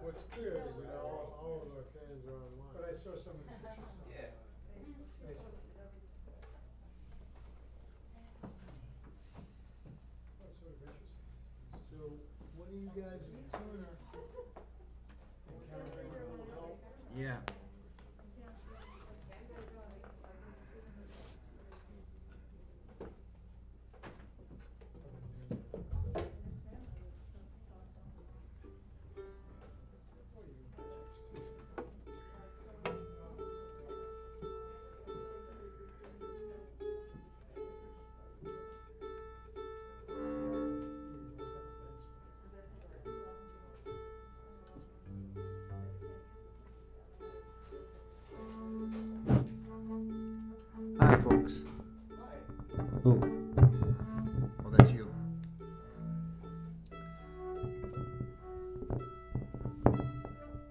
What's clear is that all of our fans are online. But I saw some of the pictures. Yeah. Facebook. That's sort of interesting. So, what are you guys doing? Yeah. Hi, folks. Oh. Well, that's you.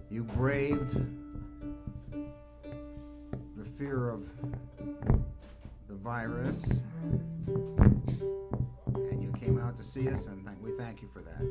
You braved the fear of the virus, and you came out to see us, and we thank you for that.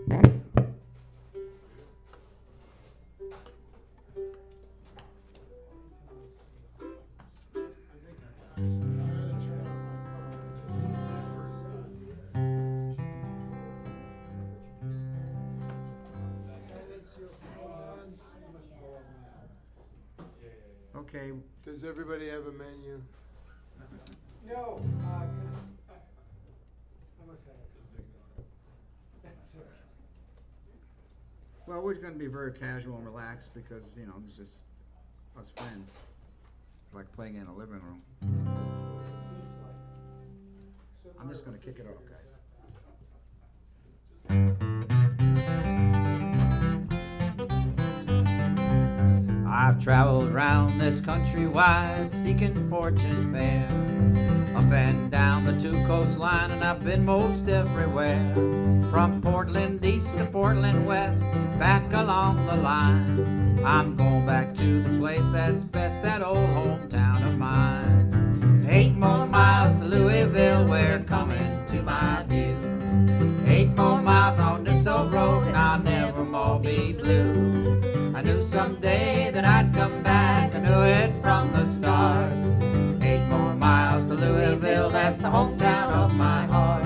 Okay. Does everybody have a menu? No, I must have it. That's it. Well, we're going to be very casual and relaxed because, you know, it's just us friends. It's like playing in a living room. That's what it seems like. I'm just going to kick it off, guys. I've traveled around this country wide seeking fortune fair, up and down the two coastline, and I've been most everywhere, from Portland east to Portland west, back along the line. I'm going back to the place that's best, that old hometown of mine. 8 more miles to Louisville, we're coming to my view. 8 more miles on this old road, and I'll never more be blue. I knew someday that I'd come back, I knew it from the start. 8 more miles to Louisville, that's the hometown of my heart.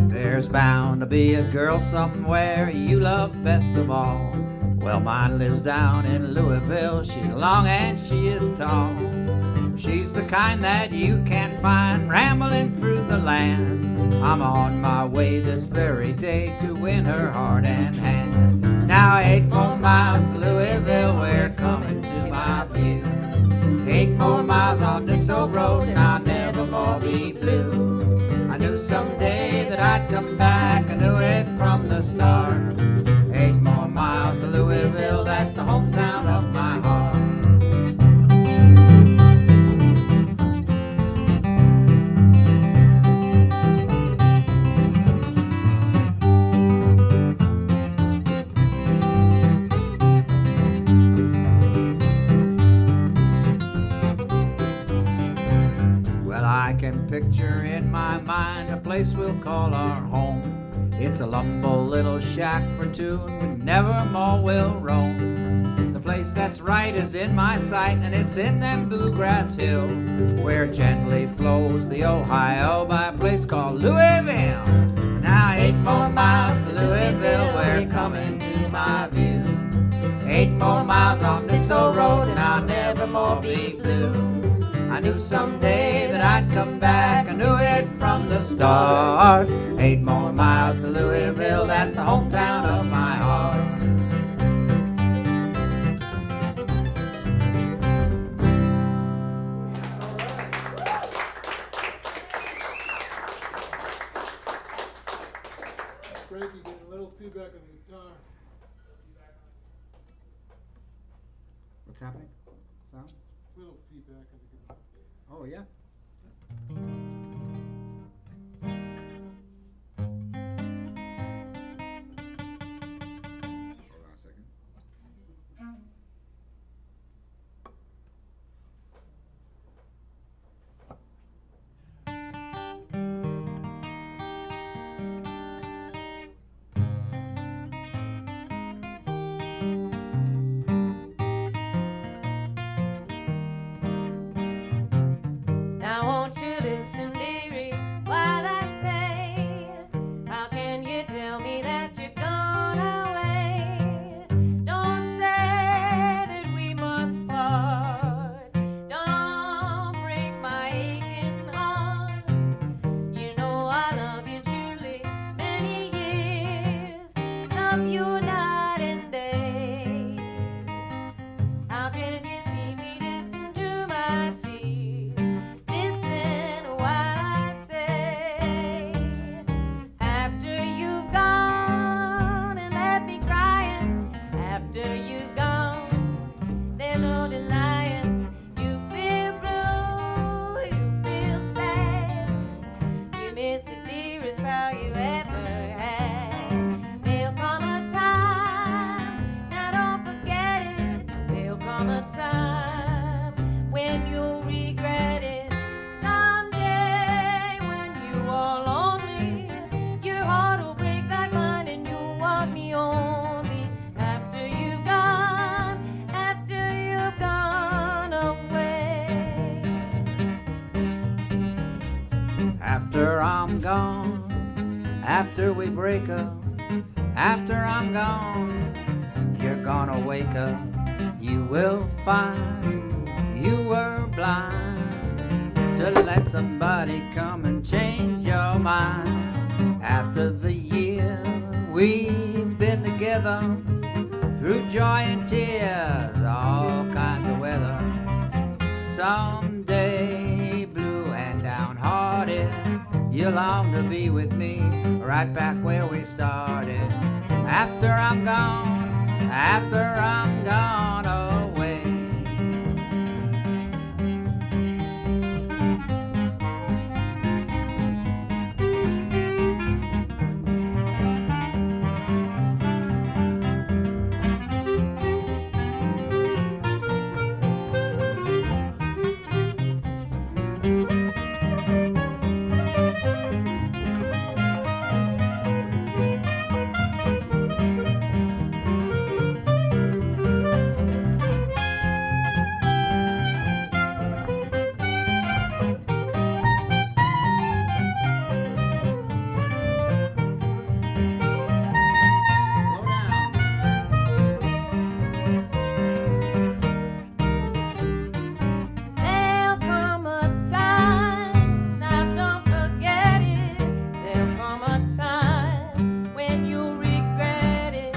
There's bound to be a girl somewhere you love best of all. Well, mine lives down in Louisville. She's long and she is tall. She's the kind that you can't find rambling through the land. I'm on my way this very day to win her heart and hand. Now 8 more miles to Louisville, we're coming to my view. 8 more miles on this old road, and I'll never more be blue. I knew someday that I'd come back, I knew it from the start. 8 more miles to Louisville, that's the hometown of my heart. Well, I can picture in my mind a place we'll call our home. It's a lumble little shack for two, and we never more will roam. The place that's right is in my sight, and it's in them bluegrass hills, where gently flows the Ohio by a place called Louisville. Now 8 more miles to Louisville, we're coming to my view. 8 more miles on this old road, and I'll never more be blue. I knew someday that I'd come back, I knew it from the start. 8 more miles to Louisville, that's the hometown of my heart. Frankie, getting a little feedback on the guitar. What's happening? Sound? Little feedback on the guitar. Oh, yeah. Hold on a second. Now won't you listen, dearie, while I say, how can you tell me that you're gone away? Don't say that we must part. Don't break my aching heart. You know I love you truly, many years, love you night and day. How can you see me listen to my tears? Listen while I say, after you've gone and left me crying, after you've gone, there's no denying. You feel blue, you feel sad. You miss the dearest pal you ever had. There'll come a time, now don't forget it. There'll come a time when you'll regret it. Someday when you are lonely, your heart will break like mine and you'll want me only. After you've gone away. After I'm gone, after we break up, after I'm gone, you're gonna wake up. You will find you were blind to let somebody come and change your mind. After the year we've been together, through joy and tears, all kinds of weather. Someday, blue and downhearted, you'll long to be with me, right back where we started. After I'm gone away. Slow down. There'll come a time, now don't forget it. There'll come a time when you'll regret it.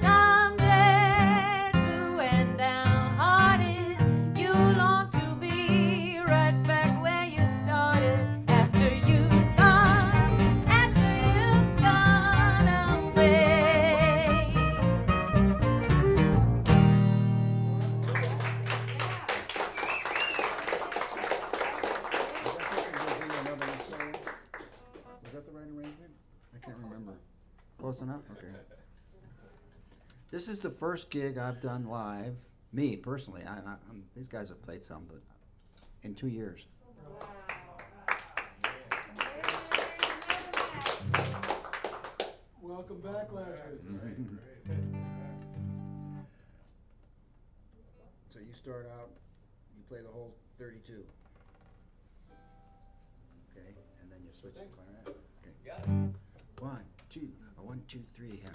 Someday, blue and downhearted, you long to be right back where you started. After you've gone away. Was that the right arrangement? I can't remember. Close enough? Okay. This is the first gig I've done live, me personally. These guys have played some, but in 2 years. Welcome back, Lazarus. So you start out, you play the whole 32. Okay, and then you switch to clarinet. Okay. Got it. 1, 2, 1, 2, 3. Yeah.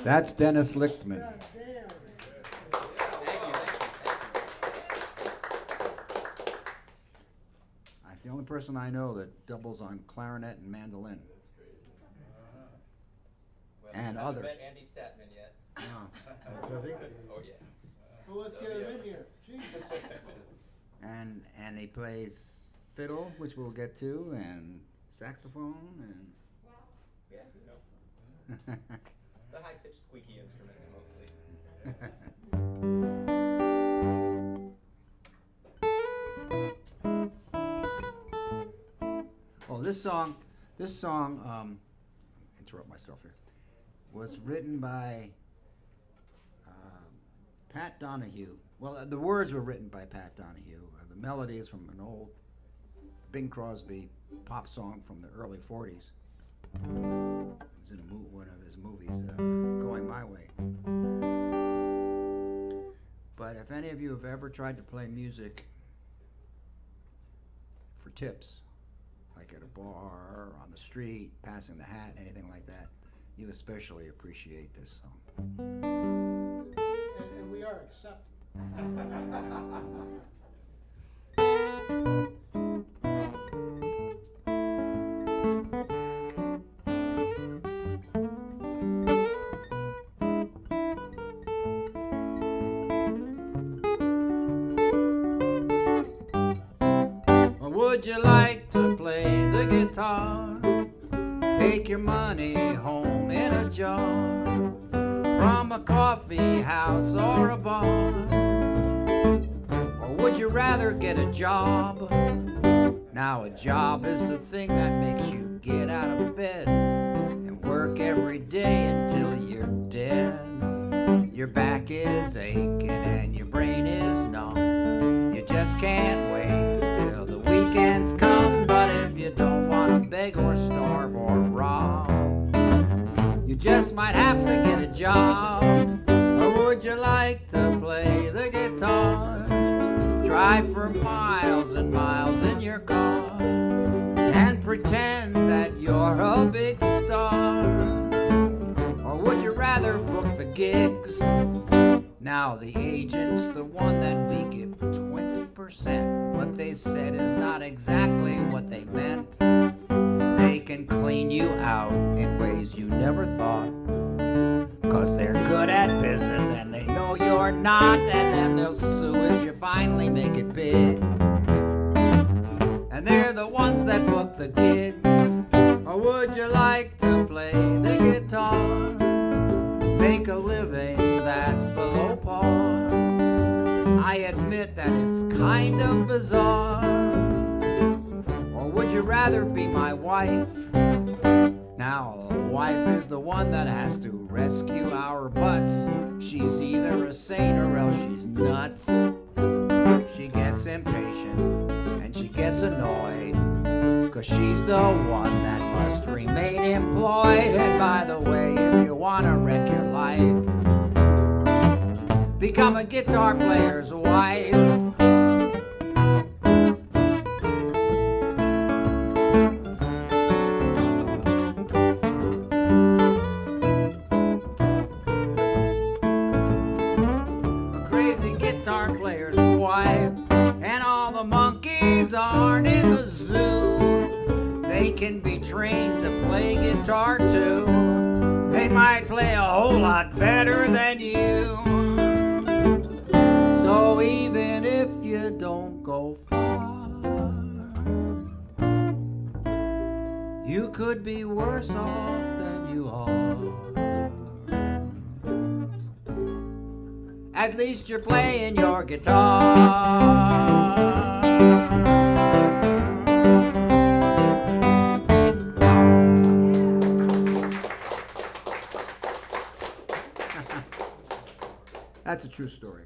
That's Dennis Lichtman. God damn. That's the only person I know that doubles on clarinet and mandolin. Well, And I haven't other. met Andy Statman yet. No. Does he? Oh, yeah. Well, let's get him in here. Jesus. And he plays fiddle, which we'll get to, and saxophone, and Yeah, you know. The high-pitched squeaky instruments mostly. Oh, this song, interrupt myself here, was written by Pat Donahue. Well, the words were written by Pat Donahue. The melody is from an old Bing Crosby pop song from the early 40s. It was in one of his movies, Going My Way. But if any of you have ever tried to play music for tips, like at a bar, on the street, passing the hat, anything like that, you especially appreciate this song. And we are accepted. Would you like to play the guitar? Take your money home in a jar from a coffee house or a bar. Or would you rather get a job? Now a job is the thing that makes you get out of bed and work every day until you're dead. Your back is aching and your brain is numb. You just can't wait till the weekends come. But if you don't want to beg or starve or rob, you just might have to get a job. Or would you like to play the guitar? Drive for miles and miles in your car and pretend that you're a big star. Or would you rather book the gigs? Now the agent's the one that we give 20%. What they said is not exactly what they meant. They can clean you out in ways you never thought, 'cause they're good at business and they know you're not. And then they'll sue if you finally make it big. And they're the ones that book the gigs. Or would you like to play the guitar? Make a living that's below par. I admit that it's kind of bizarre. Or would you rather be my wife? Now, a wife is the one that has to rescue our butts. She's either a saint or else she's nuts. She gets impatient and she gets annoyed, 'cause she's the one that must remain employed. And by the way, if you want to wreck your life, become a guitar player's wife. A crazy guitar player's wife. And all the monkeys aren't in the zoo. They can be trained to play guitar too. They might play a whole lot better than you. So even if you don't go far, you could be worse off than you are. At least you're playing your guitar. That's a true story.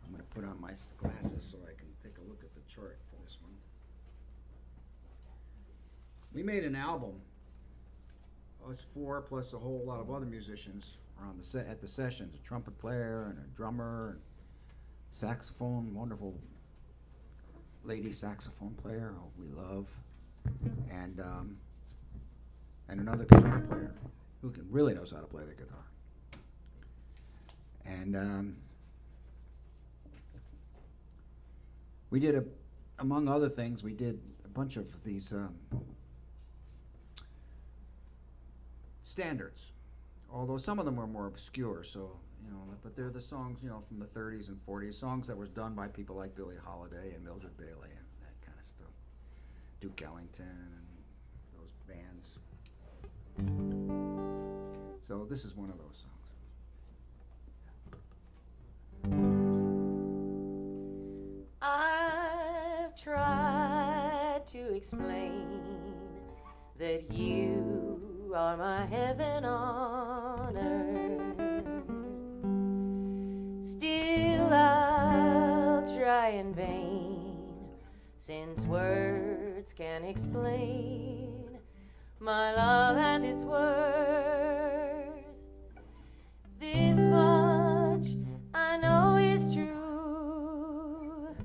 I'm going to put on my glasses so I can take a look at the chart for this one. We made an album, us four plus a whole lot of other musicians are on the at the sessions, a trumpet player and a drummer, and saxophone, wonderful lady saxophone player who we love, and and another guitar player who really knows how to play the guitar. And we did, among other things, we did a bunch of these standards, although some of them were more obscure, so, you know, but they're the songs, you know, from the 30s and 40s, songs that were done by people like Billie Holiday and Mildred Bailey and that kind of stuff. Duke Ellington and those bands. So this is one of those songs. I've tried to explain that you are my heaven on earth. Still I'll try in vain, since words can't explain my love and its worth. This much I know is true,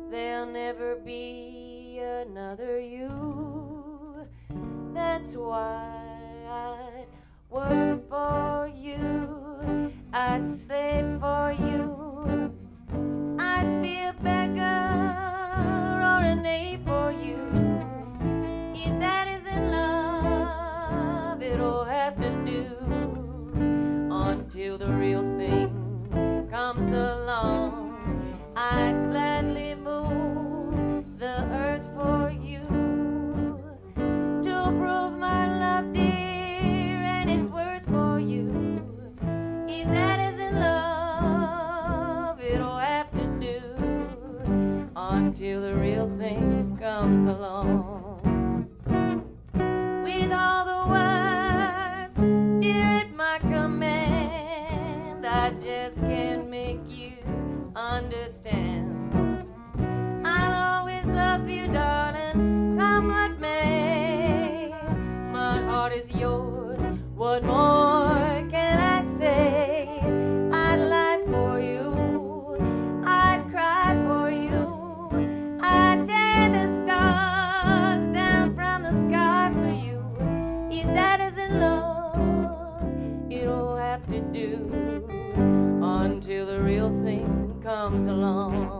there'll never be another you. That's why I'd work for you, I'd slave for you, I'd be a beggar or a knave for you. If that isn't love, it'll have to do until the real thing comes along. I'd gladly move the earth for you to prove my love, dear, and its worth for you. If that isn't love, it'll have to do until the real thing comes along. With all the words, dear, at my command, I just can't make you understand. I'll always love you, darling, come what may. My heart is yours, what more can I say? I'd lie for you, I'd cry for you, I'd tear the stars down from the sky for you. If that isn't love, it'll have to do until the real thing comes along.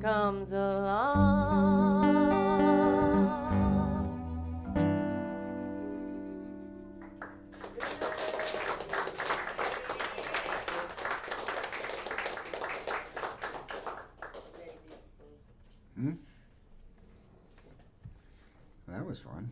Comes along. That was fun.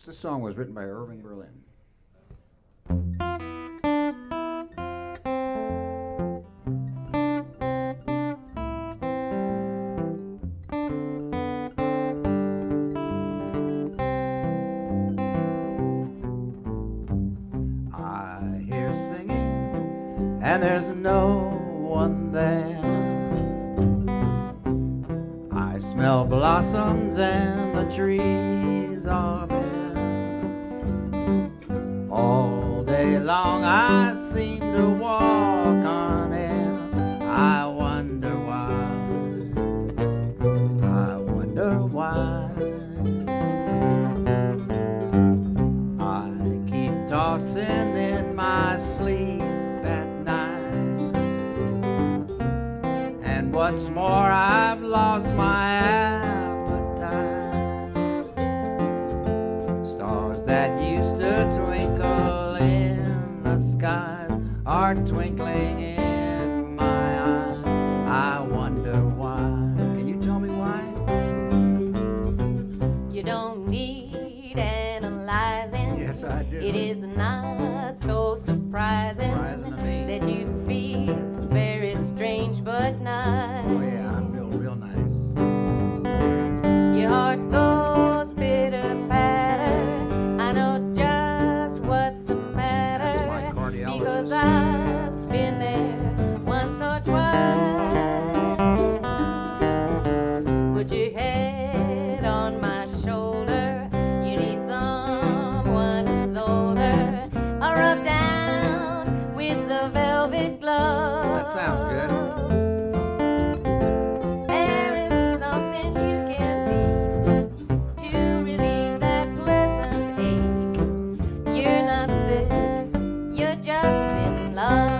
This song was written by Irving Berlin. I hear singing and there's no one there. I smell blossoms and the trees are bare. All day long I seem to walk on air. I wonder why. I wonder why. I keep tossing in my sleep at night. And what's more, I've lost my appetite. Stars that used to twinkle in the skies are twinkling in my eyes. I wonder why. Can you tell me why? You don't need analyzing. Yes, I do. It is not so surprising, Surprising to me. that you feel very strange but nice. Oh yeah, I feel real nice. Your heart goes pitter patter. I know just what's the matter. That's my cardiologist. Because I've been there once or twice. Put your head on my shoulder. You need someone who's older. I'll rub down with the velvet glove. That sounds good. There is something you can be to relieve that pleasant ache. You're not sick, you're just in love.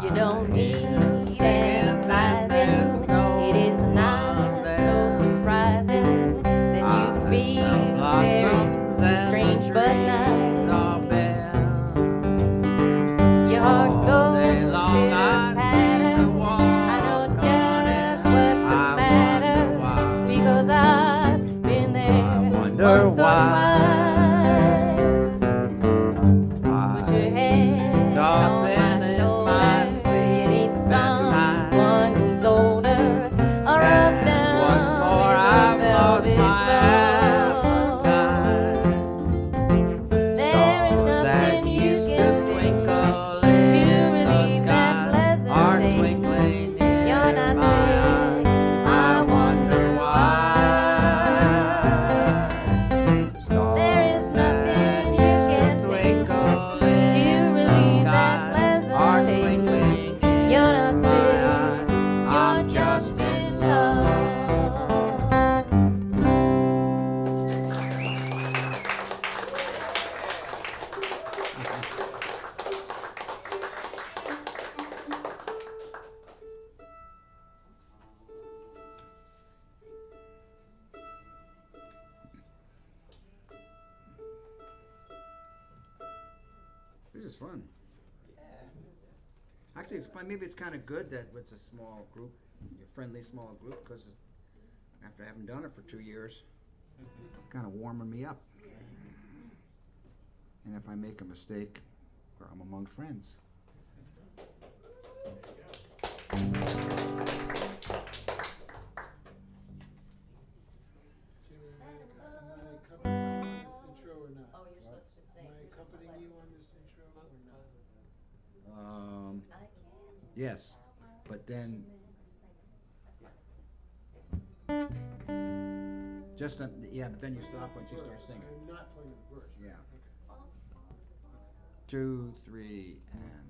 You don't need analyzing. It is not so surprising that you feel very strange but nice. Your heart goes pitter-patter. I know just what's the matter, because I've been there once or twice. Put your head on my shoulder. You need someone who's older. I'll rub down Once more, with I've the lost velvet my glove. appetite. There is Stars that nothing you used to can say twinkle to in relieve the that sky pleasant are ache. twinkling You're in not my sick. eyes. I wonder why. Stars There is nothing that you used to can say twinkle to in relieve the that sky pleasant are ache. twinkling in You're not my sick. eyes. I'm You're just in love. love. This is fun. Actually, it's fun. Maybe it's kind of good that it's a small group, a friendly small group, because after having done it for 2 years, kind of warming me up. And if I make a mistake, or I'm among friends. Jimmy, am I accompanying you on this intro or not? Oh, you're supposed to sing. Am I accompanying you on this intro or not? I can't. Yes, but then just yeah, but then you stop when she starts singing. I'm not playing the verse. Yeah. Okay. 2, 3, and.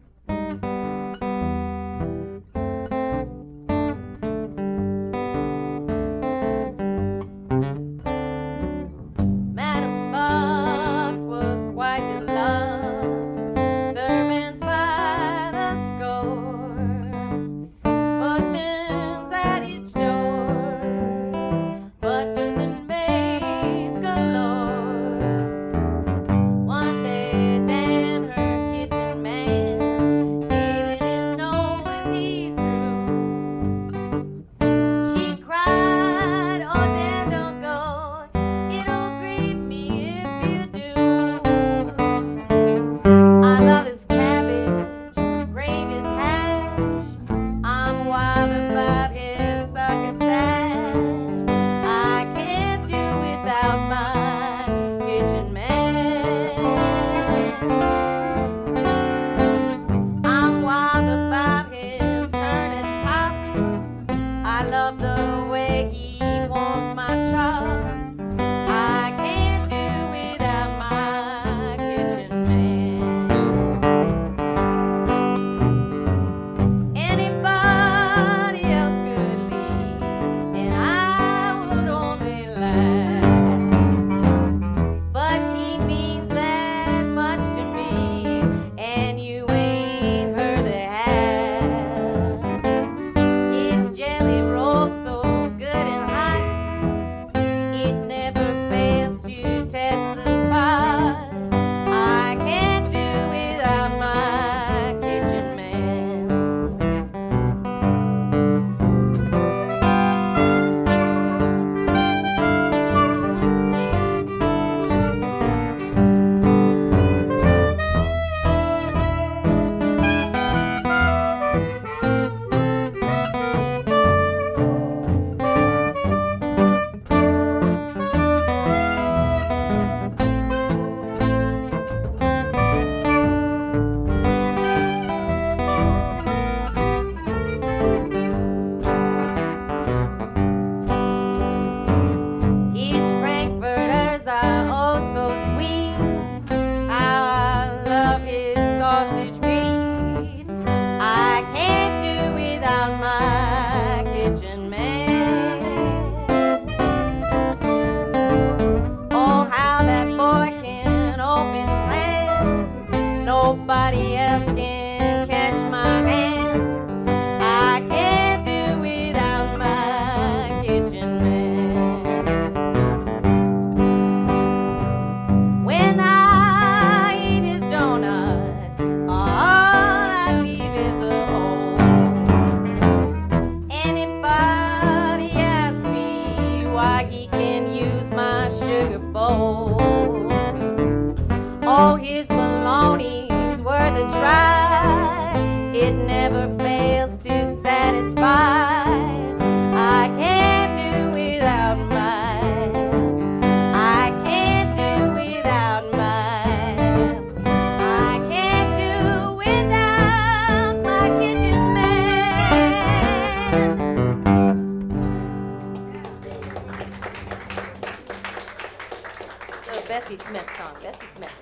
Smith song. Bessie Smith.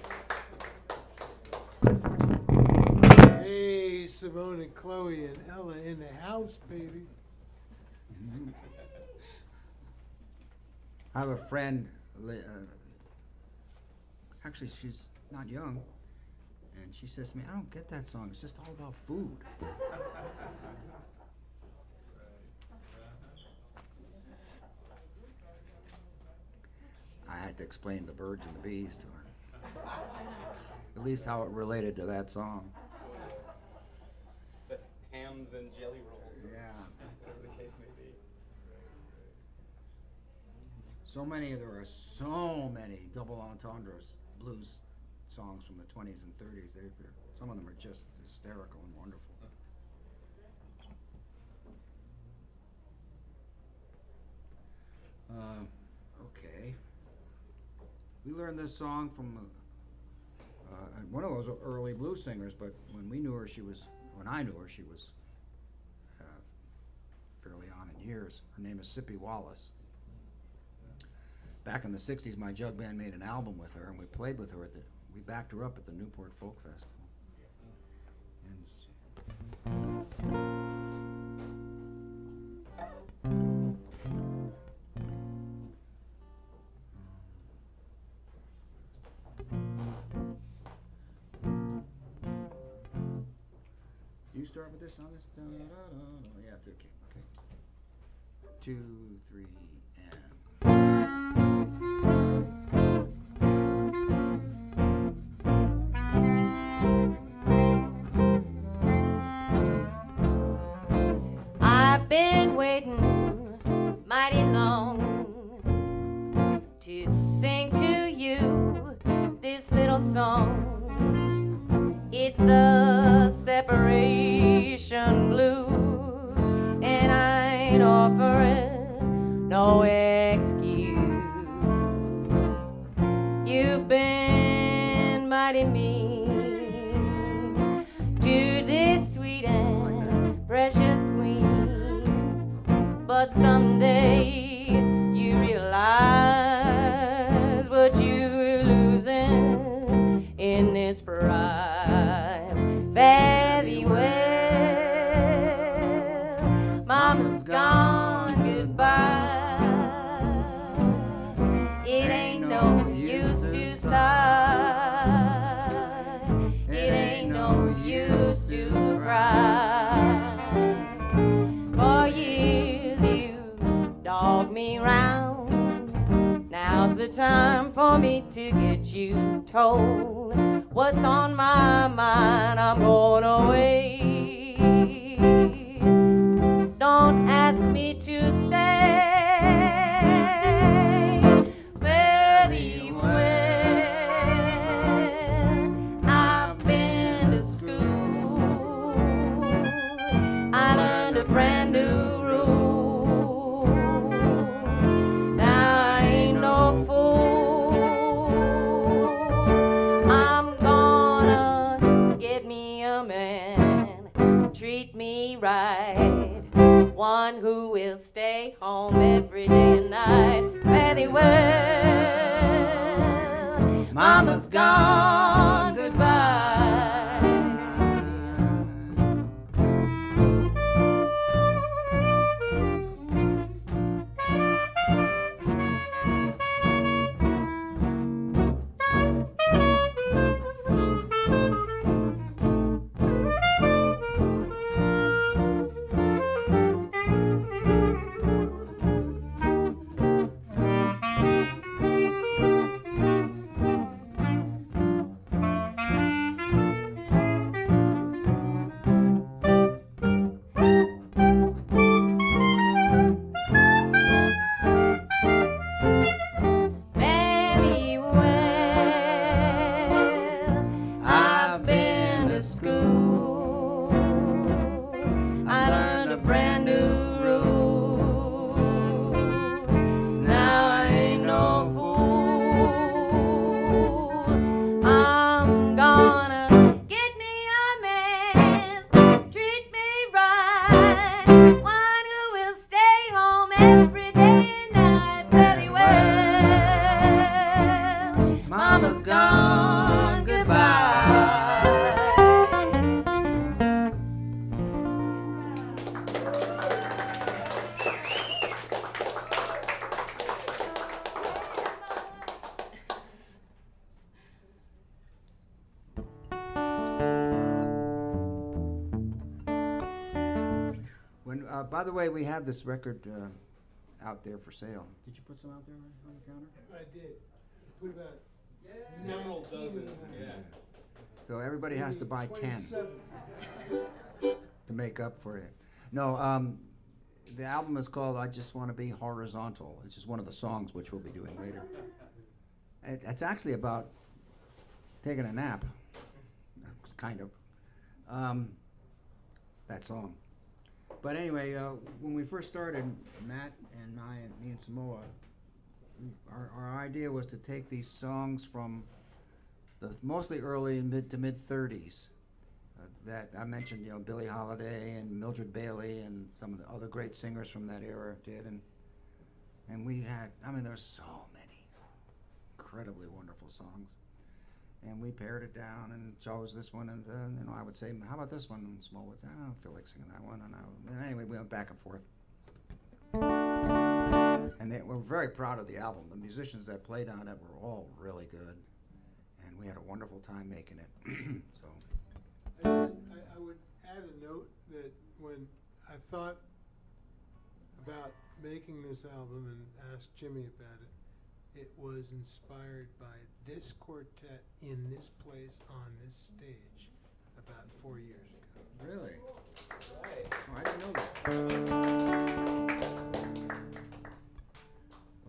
Hey, Simone and Chloe and Ella in the house, baby. I have a friend, actually she's not young, and she says to me, I don't get that song, it's just all about food. I had to explain the birds and the bees to her. At least how it related to that song. The hams and jelly rolls. Yeah. Whatever the case may be. There are so many double entendres blues songs from the 20s and 30s. Some of them are just hysterical and wonderful. Okay. We learned this song from one of those early blues singers, but when I knew her, she was fairly on in years. Her name is Sippy Wallace. Back in the 60s, my jug band made an album with her, and we played with her we backed her up at the Newport Folk Festival. Do you start with this on this? Yeah, it's okay. Okay. 2, 3, and. I've been waiting mighty long to sing to you this little song. It's the separation blues, and I ain't offering no excuse. You've been mighty mean to this sweet and precious queen, but someday you realize what you're losing in this prize. Fare thee well, mama's gone, goodbye. It ain't no use to sigh, it ain't no use to cry. For years you dogged me round, now's the time for me to get you told what's on my mind. I'm going away. Don't ask me to stay. Fare thee well. I've been to school. I learned a brand new rule. Now I ain't no fool. I'm gonna get me a man, treat me right, one who will stay home every day and night. Fare thee well, mama's gone, goodbye. Fare thee well, I've been to school. I learned a brand new rule. Now I ain't no fool. I'm gonna get me a man, treat me right, one who will stay home every day and night. Fare thee well, By the way, we have this record out there for sale. Did you put some out there on the counter? I did. Put about Several 19 dozen, in there. yeah. So everybody has to buy 10 27. to make up for it. No, the album is called "I Just Want to Be Horizontal," which is one of the songs which we'll be doing later. It's actually about taking a nap, kind of. That song. But anyway, when we first started, Matt and me and Samoa, our idea was to take these songs from the mostly early and mid 30s. That I mentioned, Billie Holiday and Mildred Bailey and some of the other great singers from that era did, and we had, there's so many incredibly wonderful songs, and we pared it down and chose this one, and I would say, how about this one? And Small would say, I don't feel like singing that one, and anyway, we went back and forth. And we're very proud of the album. The musicians that played on it were all really good, and we had a wonderful time making it. So. I would add a note that when I thought about making this album and asked Jimmy about it, it was inspired by this quartet in this place on this stage about 4 years ago. Really? Right. Oh, I didn't know that.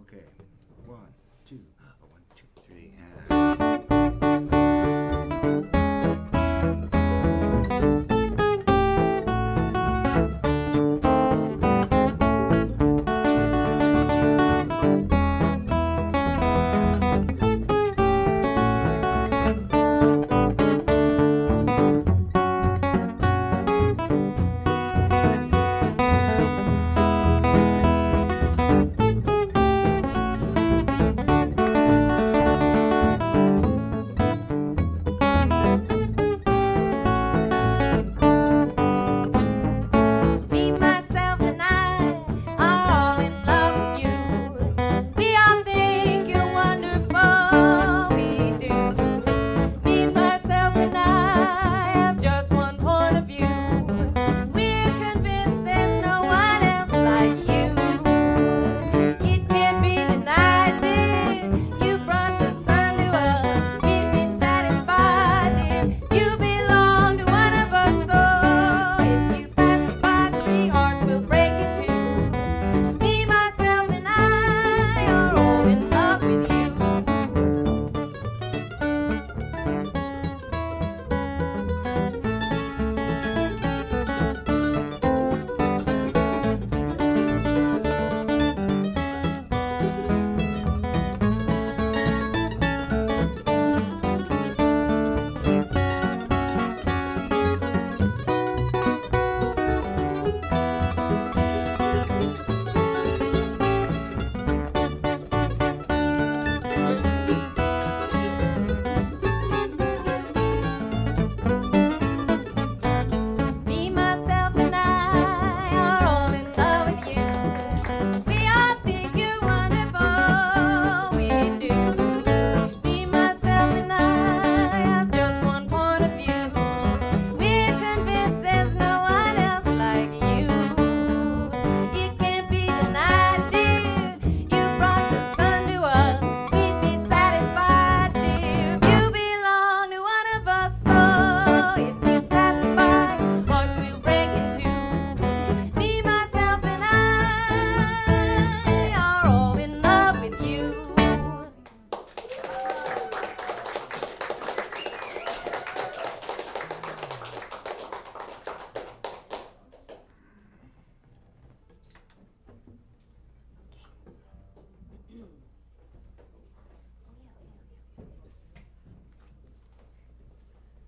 Okay, 1, 2, 1, 2, 3, and.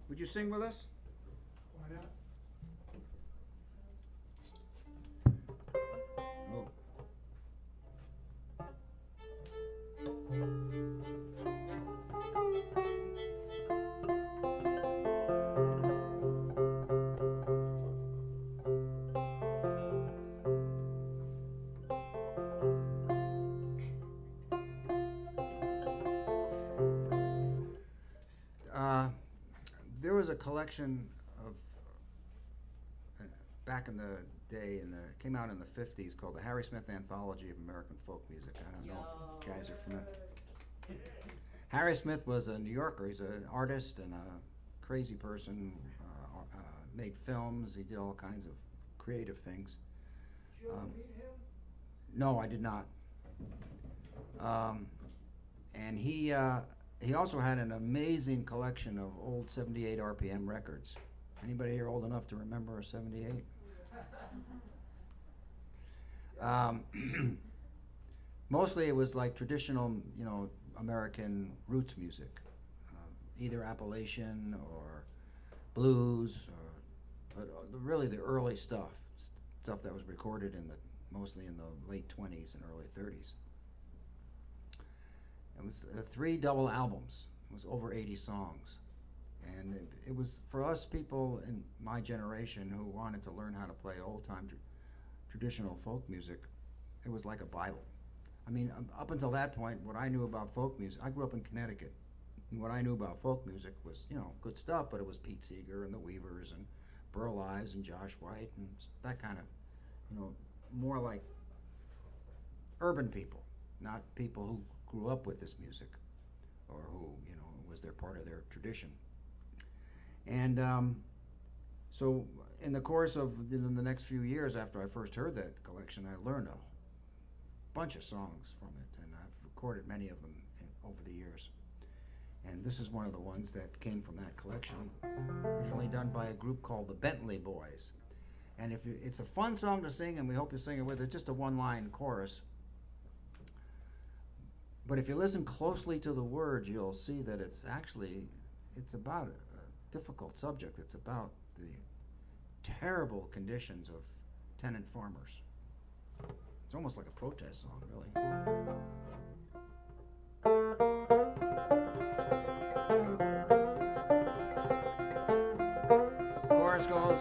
Would you sing with us? Why not? Oh. There was a collection of, back in the day came out in the 50s called the Harry Smith Anthology of American Folk Music. I don't know if you guys are familiar. Harry Smith was a New Yorker. He's an artist and a crazy person, made films. He did all kinds of creative things. Did you ever meet him? No, I did not. And he also had an amazing collection of old 78 RPM records. Anybody here old enough to remember a 78? Mostly it was like traditional, American roots music, either Appalachian or blues, but really the early stuff that was recorded mostly in the late 20s and early 30s. It was 3 double albums. It was over 80 songs. And it was, for us people in my generation who wanted to learn how to play old-time traditional folk music, it was like a Bible. I mean, up until that point, what I knew about folk music, I grew up in Connecticut, and what I knew about folk music was, good stuff, but it was Pete Seeger and the Weavers and Burl Ives and Josh White and that kind of, more like urban people, not people who grew up with this music or who, was their part of their tradition. And so in the course of the next few years after I first heard that collection, I learned a bunch of songs from it, and I've recorded many of them over the years. And this is one of the ones that came from that collection, originally done by a group called the Bentley Boys. And it's a fun song to sing, and we hope you sing it with it. Just a one-line chorus. But if you listen closely to the words, you'll see that it's about a difficult subject. It's about the terrible conditions of tenant farmers. It's almost like a protest song, really. Chorus goes,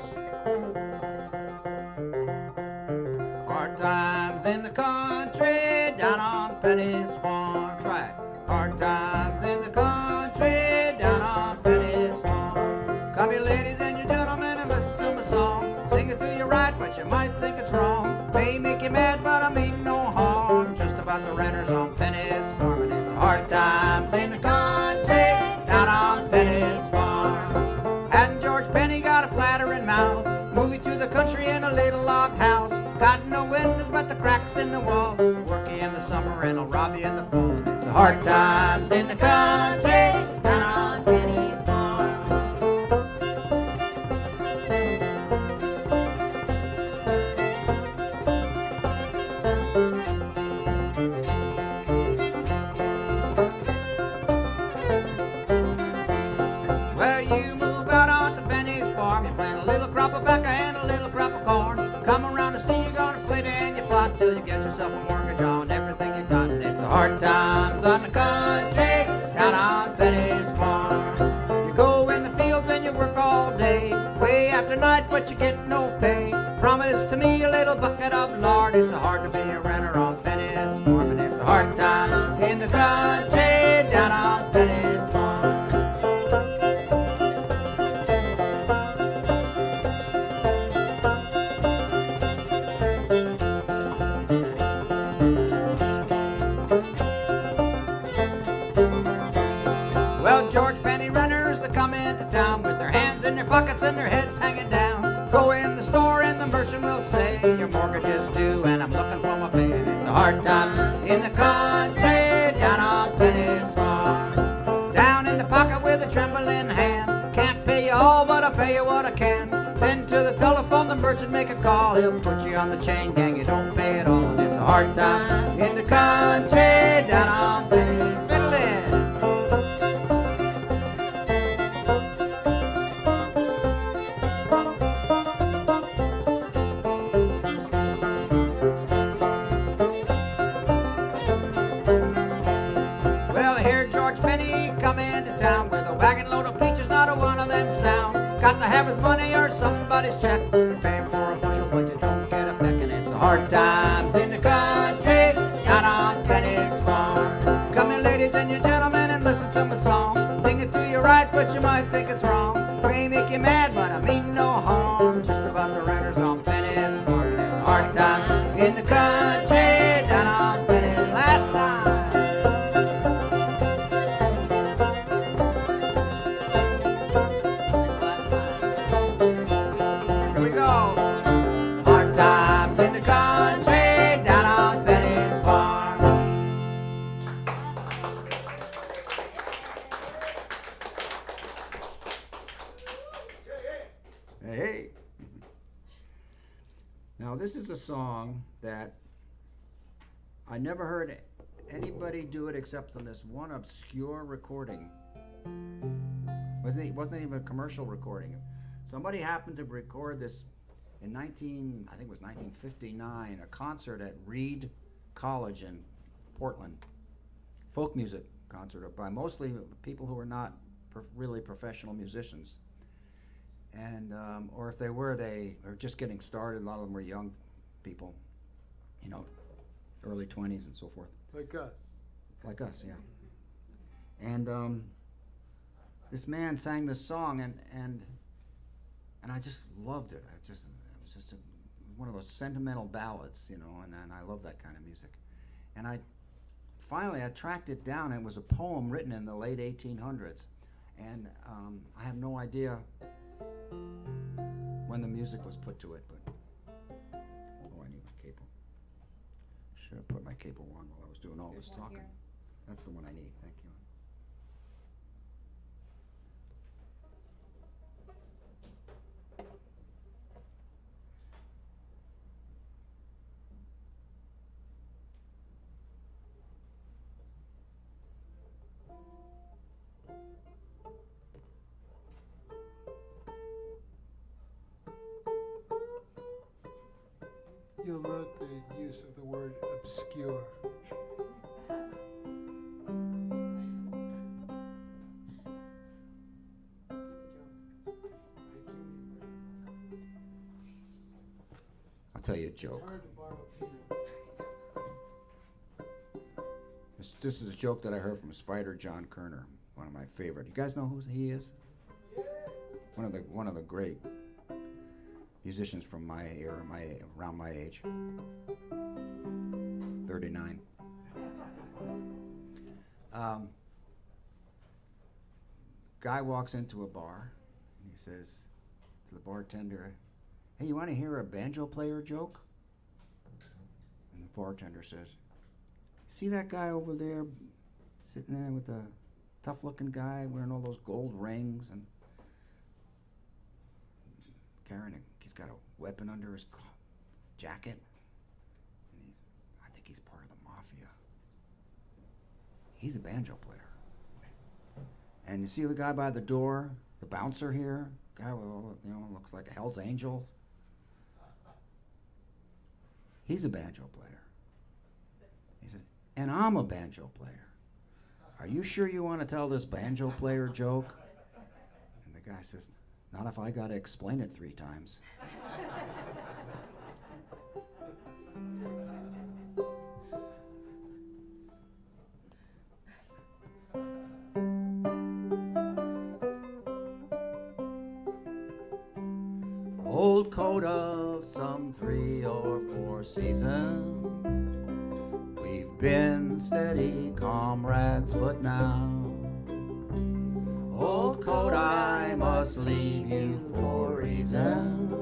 hard times in the country, down on Penny's farm. Try it. Hard times in the country, down on Penny's farm. Come you ladies and you gentlemen and listen to my song. Sing it to you right, but you might think it's wrong. May make you mad, but I mean no harm. Just about the renters on Penny's farm, and it's hard times in the country, down on Penny's farm. Hadn't George Penny got a flattering mouth? Moving to the country in a little log house. Got no windows but the cracks in the wall. Work you in the summer and I'll rob you in the fall. It's hard times in the country, down on Penny's farm. Well, you move out onto Penny's farm. You plant a little crop of tobacco and a little crop of corn. Come around to see you gonna flit and you flop till you get yourself a mortgage on everything you got. And it's hard times on the country, down on Penny's farm. You go in the fields and you work all day, way after night, but you get no pay. Promise to me a little bucket of lard. It's hard to be a renter on Penny's farm, and it's a hard time in the country, down on Penny's farm. Well, George Penny renters that come into town with their hands in their pockets and their heads hanging down. Go in the store and the merchant will say, your mortgage is due and I'm looking for my pay. And it's a hard time in the country, down on Penny's farm. Down in the pocket with a trembling hand. Can't pay you all, but I'll pay you what I can. Then to the telephone, the merchant make a call. He'll put you on the chain gang, you don't pay it all. And it's a hard time in the country, down on Penny's fiddling. Come into town with a wagon load of peaches, not a one of them sound. Got to have his money or somebody's check. You pay for a bushel, but you don't get a peck. And it's the hard times in the country, down on Penny's farm. Come in, ladies and you gentlemen, and listen to my song. Sing it to you right, but you might think it's wrong. May make you mad, but I mean no harm. Just about the renters on Penny's farm. time in the country down on Betty's last time. Here we go. Hard times in the country down on Betty's farm. Hey. Now this is a song that I never heard anybody do it except on this one obscure recording. Wasn't even a commercial recording. Somebody happened to record this in I think it was 1959, a concert at Reed College in Portland. Folk music concert by mostly people who were not really professional musicians. And or if they were just getting started. A lot of them were young people, you know, early 20s and so forth. Like us. Like us, yeah. And this man sang this song, and I just loved it. It was just one of those sentimental ballads, you know, and I love that kind of music. And finally I tracked it down, and it was a poem written in the late 1800s. And I have no idea when the music was put to it, but oh, I need my cable. Should have put my cable on while I was doing all this talking. That's the one I need. Thank you. You'll note the use of the word obscure. I'll tell you a It's joke. hard to borrow peanuts. This is a joke that I heard from Spider John Kerner, one of my favorite. You guys know who he is? One of the great musicians from my era, around my age. 39. Guy walks into a bar and he says to the bartender, "Hey, you want to hear a banjo player joke?" And the bartender says, "See that guy over there sitting there with the tough looking guy wearing all those gold rings and he's got a weapon under his jacket, and I think he's part of the mafia. He's a banjo player. And you see the guy by the door, the bouncer here, guy with, looks like a Hell's Angel. He's a banjo player." He says, "And I'm a banjo player. Are you sure you want to tell this banjo player joke?" And the guy says, "Not if I got to explain it 3 times." Old coat of some 3 or 4 seasons, we've been steady comrades, but now, old coat, I must leave you for reasons.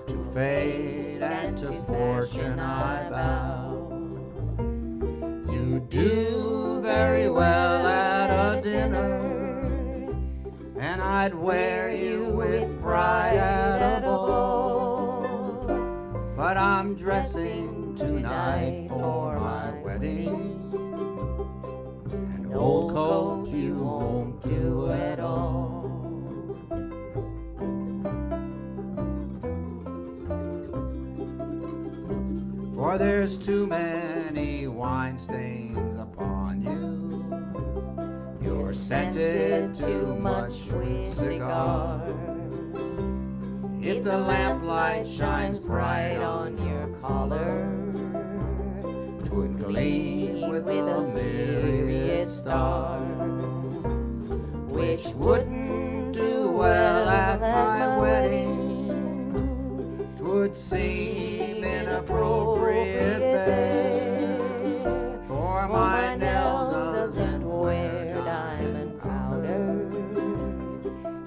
To fate and to fortune I bow. You do very well at a dinner, and I'd wear you with pride at a ball. But I'm dressing tonight for my wedding, and old coat you won't do at all. For there's too many wine stains upon you. You're scented too much with cigar. If the lamplight shines bright on your collar, 'twould gleam with a myriad stars, which wouldn't do well at my wedding. 'Twould seem in a appropriate there. For my Nell doesn't wear diamond powder.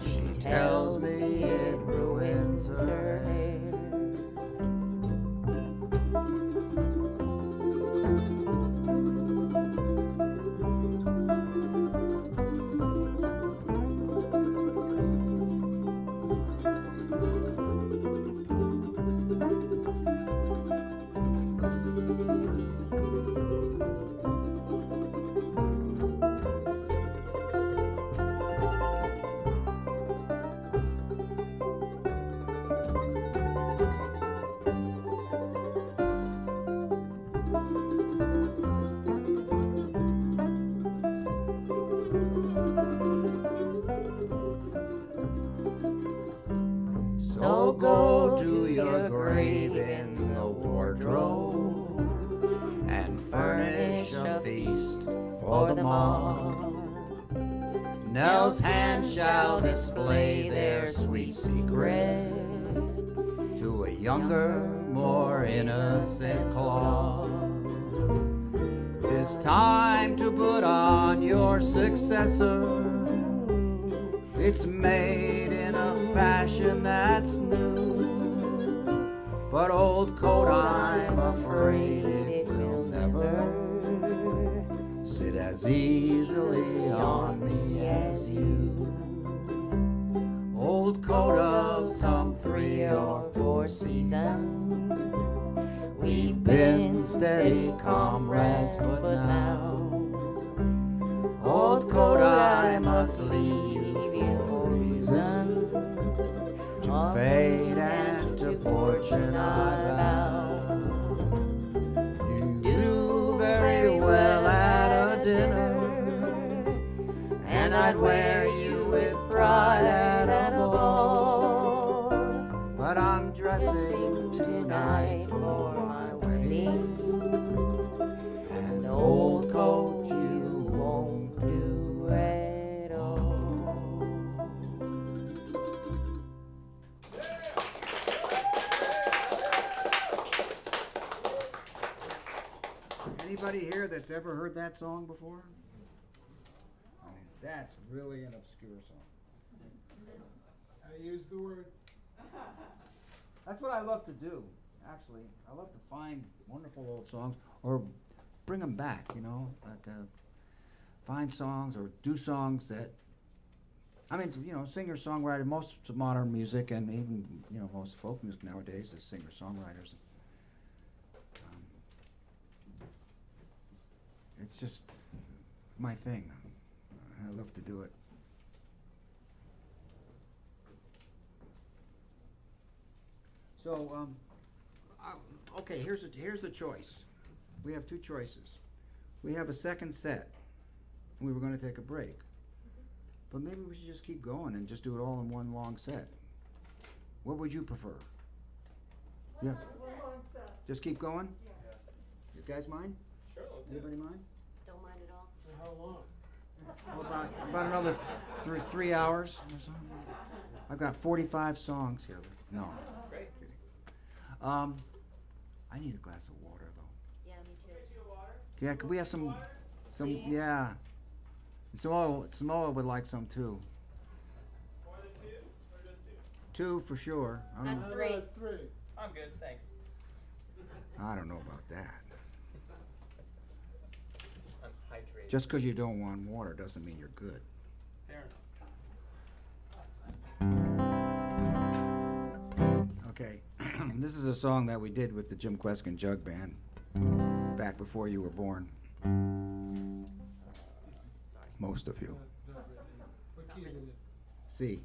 She tells me it ruins her hair. So go to your grave in the wardrobe and furnish a feast for them all. Nell's hands shall display their sweet secrets to a younger, more innocent claw. 'Tis time to put on your successor. It's made in a fashion that's new, but old coat, I'm afraid it will never sit as easily on me as you. Old coat of some 3 or 4 seasons, we've been steady comrades, but now, old coat, I must leave you for reasons to fate and to fortune I vow. You do very well at a dinner, and I'd wear you with pride at a ball. But I'm dressing tonight for my wedding, and old coat you won't do at all. Anybody here that's ever heard that song before? I mean, that's really an obscure song. I use the word. That's what I love to do, actually. I love to find wonderful old songs or bring them back, you know, like find songs or do songs that, I mean, you know, singer-songwriter, most of modern music and even, you know, most folk music nowadays is singer-songwriters. It's just my thing. I love to do it. So, okay, here's the choice. We have 2 choices. We have a second set. We were going to take a break. But maybe we should just keep going and just do it all in one long set. What would you prefer? Yeah. Just keep going? Yeah. You guys mind? Sure, let's do it. Anybody mind? Don't mind at all. For how long? Well, about another 3 hours or something. I've got 45 songs here. No. Great. I need a glass of water though. Yeah, me too. Yeah, could we have some, yeah. Samoa would like some too. More than 2 or just 2 for sure. I don't That's know. 3. 3.2? I'm good, thanks. I don't know about that. I'm hydrated. Just because you don't want water doesn't mean you're good. Fair enough. Okay, this is a song that we did with the Jim Kweskin Jug Band back before you were born. Sorry. Most of you. What key is it in? C.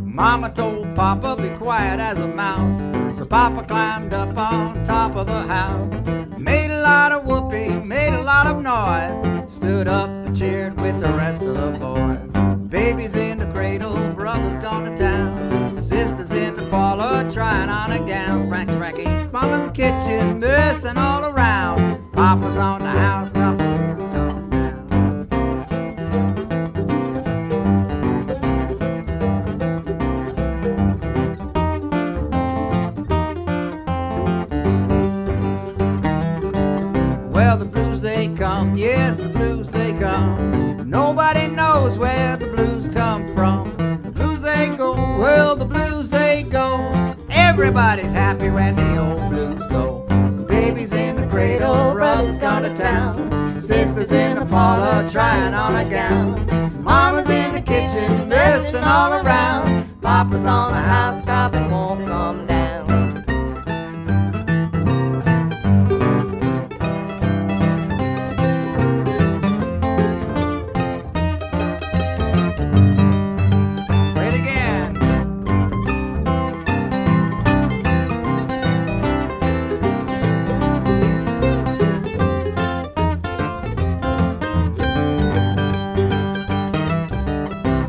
Mama told Papa, be quiet as a mouse. So Papa climbed up on top of the house. Made a lot of whooping, made a lot of noise. Stood up and cheered with the rest of the boys. Baby's in the cradle, brother's gone to town. Sister's in the parlor trying on a gown. Frankie, Mama's in the kitchen, messing all around. Papa's on the housetop. Well, the blues they come, yes, the blues they come. Nobody knows where the blues come from. The blues they go, well, the blues they go. Everybody's happy when the old blues go. Babies in the cradle, brothers gone to town. Sisters in the parlor trying on a gown. Mama's in the kitchen, messing all around. Papa's on the housetop and won't come down.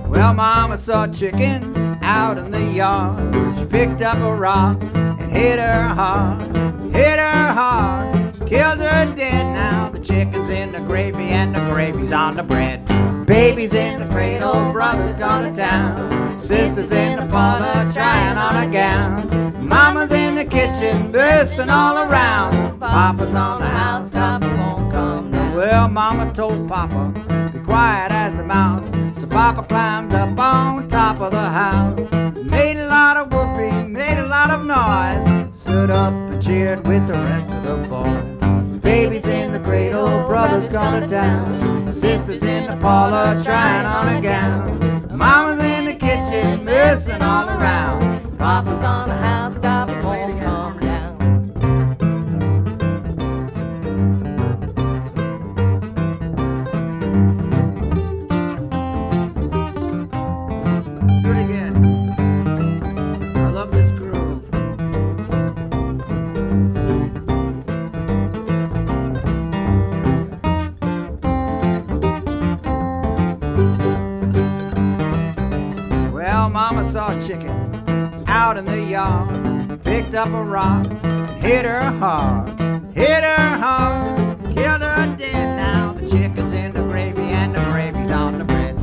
Well, Mama saw a chicken out in the yard. She picked up a rock and hit her hard, killed her dead. Now the chicken's in the gravy and the gravy's on the bread. Baby's in the cradle, brother's gone to town. Sisters in the parlor trying on a gown. Mama's in the kitchen, bursting all around. Papa's on the housetop and won't come down. Well, Mama told Papa, be quiet as a mouse. So Papa climbed up on top of the house, made a lot of whooping, made a lot of noise, stood up and cheered with the rest of the boys. Baby's in the cradle, brother's gone to town. Sisters in the parlor trying on a gown. Mama's in the kitchen, messing all around. Papa's on the housetop and won't come down. Do it again. I love this groove. Well, Mama saw a chicken out in the yard, picked up a rock and hit her hard, killed her dead. Now the chicken's in the gravy and the gravy's on the bread.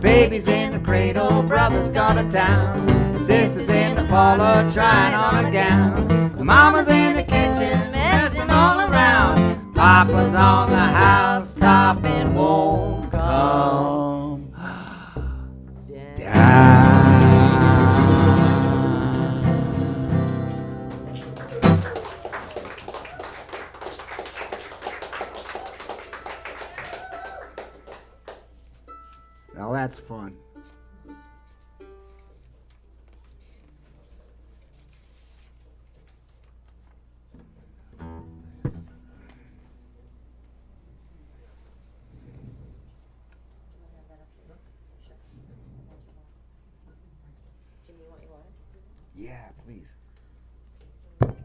Baby's in the cradle, brother's gone to town. Sisters in the parlor trying on a gown. Mama's in the kitchen, messing all around. Papa's on the housetop and won't come down. Now that's fun. Jimmy, you want your water? Yeah, please. Thank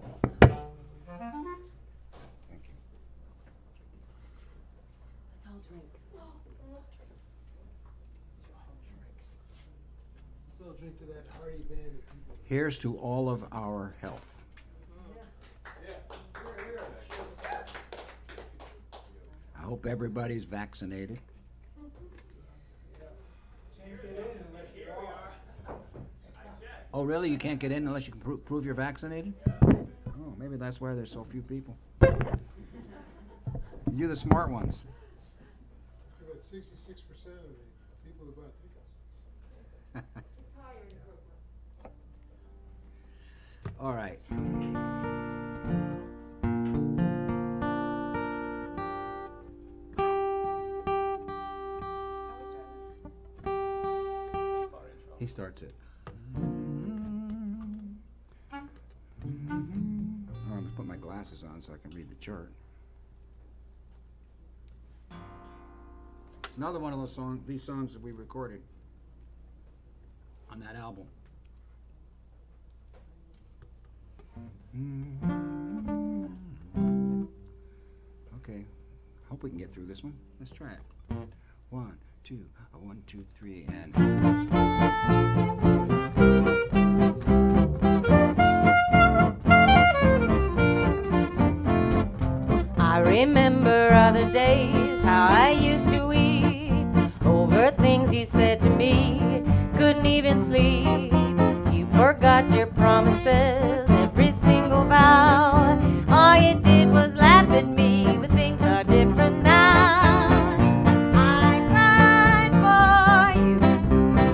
you. Let's all drink. Let's all drink to that hearty band of people. Here's to all of our health. I hope everybody's vaccinated. Oh, really? You can't get in unless you can prove you're vaccinated? Oh, maybe that's why there's so few people. You're the smart ones. About 66% of the people who bought tickets. All right. How are we starting this? He starts it. Oh, I'm gonna put my glasses on so I can read the chart. It's another one of these songs that we recorded on that album. Okay, hope we can get through this one. Let's try it. 1, 2, 1, 2, 3, and. I remember remember other days, how I used to weep over things you said to me. Couldn't even sleep. You forgot your promises, every single vow. All you did was laugh at me, but things are different now. I cried for you.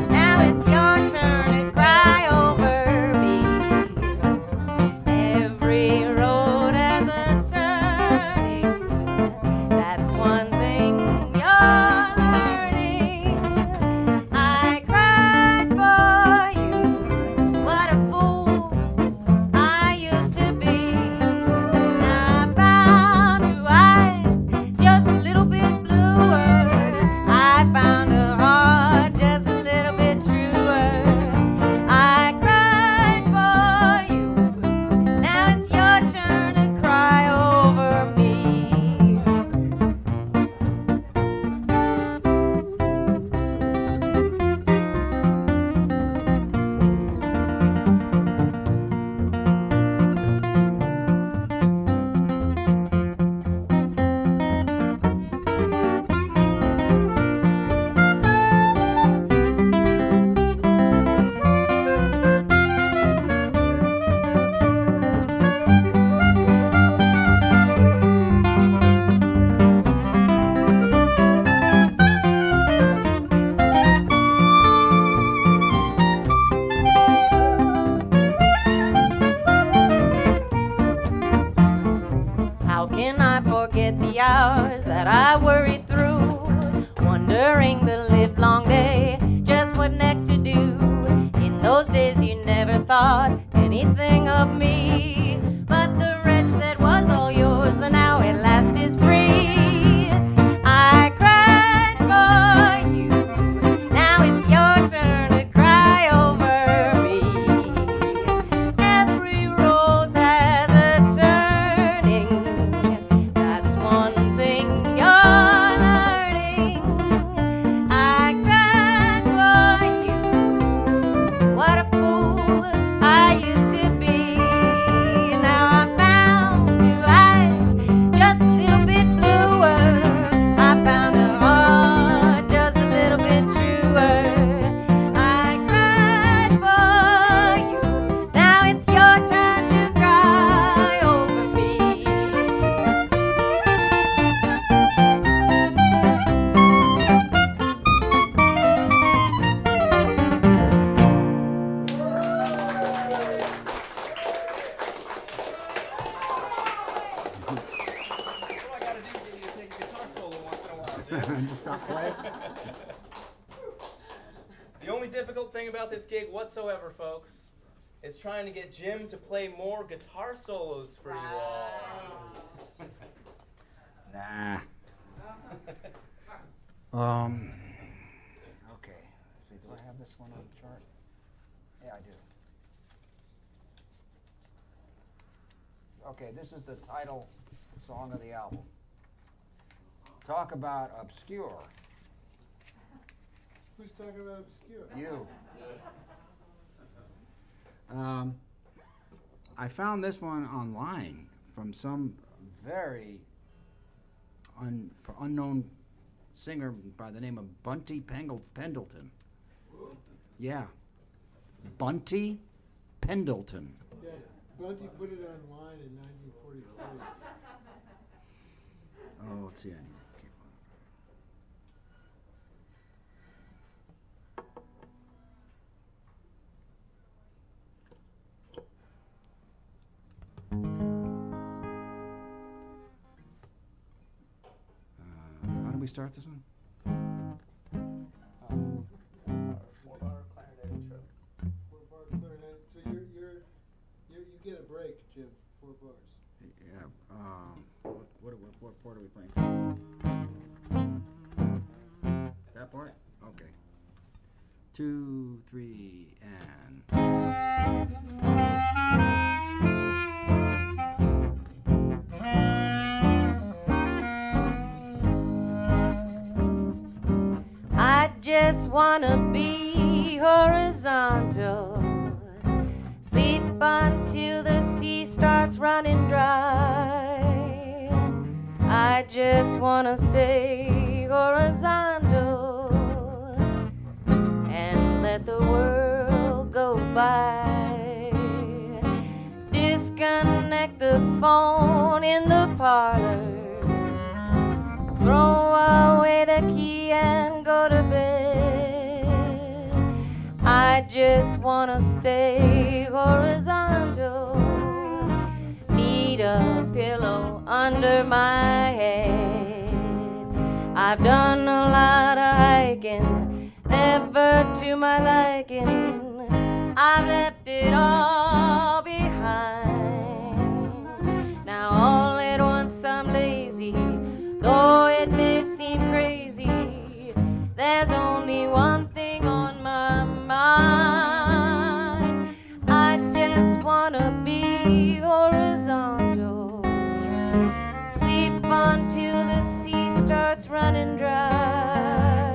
Now it's your turn to cry over me. Every road has a turning. That's one thing you're learning. I cried for you. What a fool I used to be. Now I found your eyes just a little bit bluer. I found a heart just a little bit truer. I cried for you. Now it's your turn to cry over me. How can I forget the hours that I worried through, wondering the livelong day just what next to do? In those days you never thought anything of me, but the wretch that was all yours and now at last is free. I cried for you. Now it's your turn to cry over me. Every rose has a turning. That's one thing you're learning. I cried for you. What a fool I used to be. Now I found new eyes just a little bit bluer. I found a heart just a little bit truer. I cried for you. Now it's your turn to cry over me. What do I gotta do to get you to take a guitar solo once in a while, Jim? Just stop playing. The only difficult thing about this gig whatsoever, folks, is trying to get Jim to play more guitar solos for you all. Nah. Okay. Let's see. Do I have this one on the chart? Yeah, I do. Okay, this is the title song of the album. Talk about obscure. Who's talking about obscure? You. I found this one online from some very unknown singer by the name of Bunty Pendleton. Yeah. Bunty Pendleton. Yeah, Bunty put it online in 1943. Oh, let's see. I need to keep on. How do we start this one? 4-bar clarinet intro. 4-bar clarinet. So you get a break, Jim. 4 bars. Yeah. What part are we playing? That part? Okay. 2, 3, and. I just wanna be horizontal, sleep until the sea starts running dry. I just wanna stay horizontal and let the world go by. Disconnect the phone in the parlor, throw away the key and go to bed. I just wanna stay horizontal, need a pillow under my head. I've done a lot of hiking, never to my liking. I've left it all behind. Now all at once I'm lazy, though it may seem crazy. There's only one thing on my mind. I just wanna be horizontal, sleep until the sea starts running dry.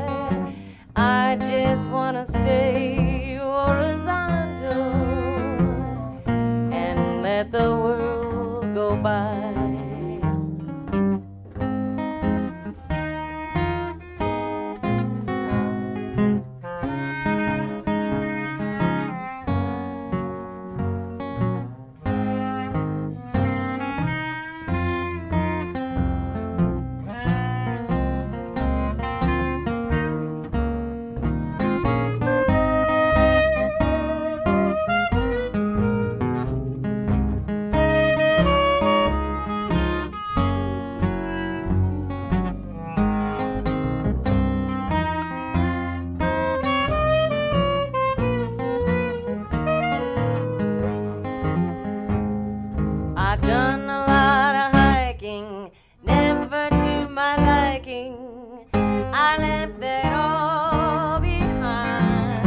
I just wanna stay horizontal and let the world go by. I've done a lot of hiking, never to my liking. I left that all behind.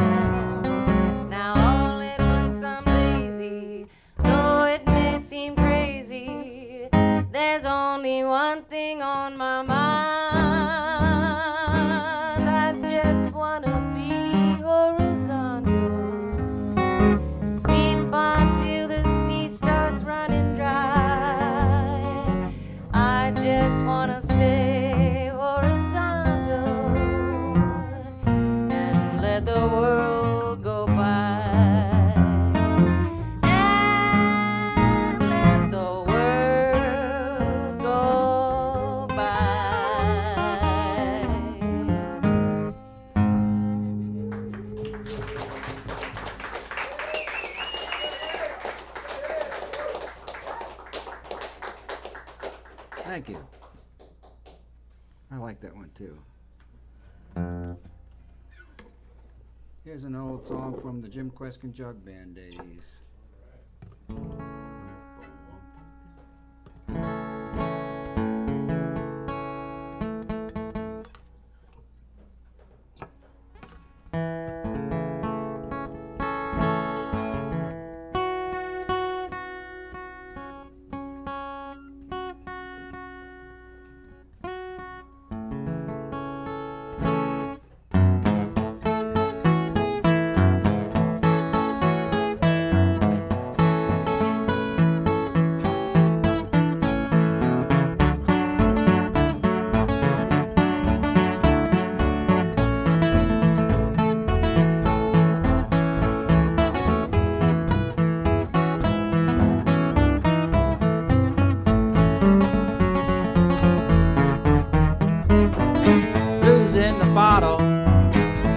Now all at once I'm lazy, though it may seem crazy. There's only one thing on my mind. I just wanna be horizontal, sleep until the sea starts running dry. I just wanna stay horizontal and let the world go by. And let the world go by. Thank you. I like that one too. Here's an old song from the Jim Kweskin Jug Band days.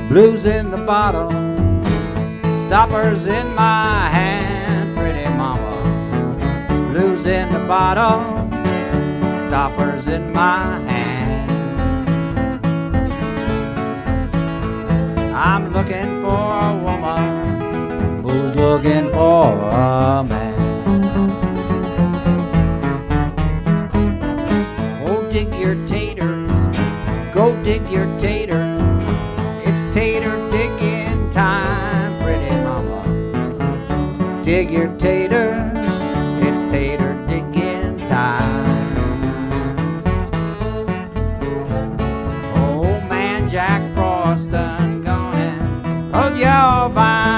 Blues in the bottle, stoppers in my hand, pretty mama. Blues in the bottle, stoppers in my hand. I'm looking for a woman who's looking for a man. Oh, dig your taters, go dig your taters. It's tater digging time, pretty mama. Dig your tater, it's tater digging time. Old man Jack Frost done gone and hug your vine.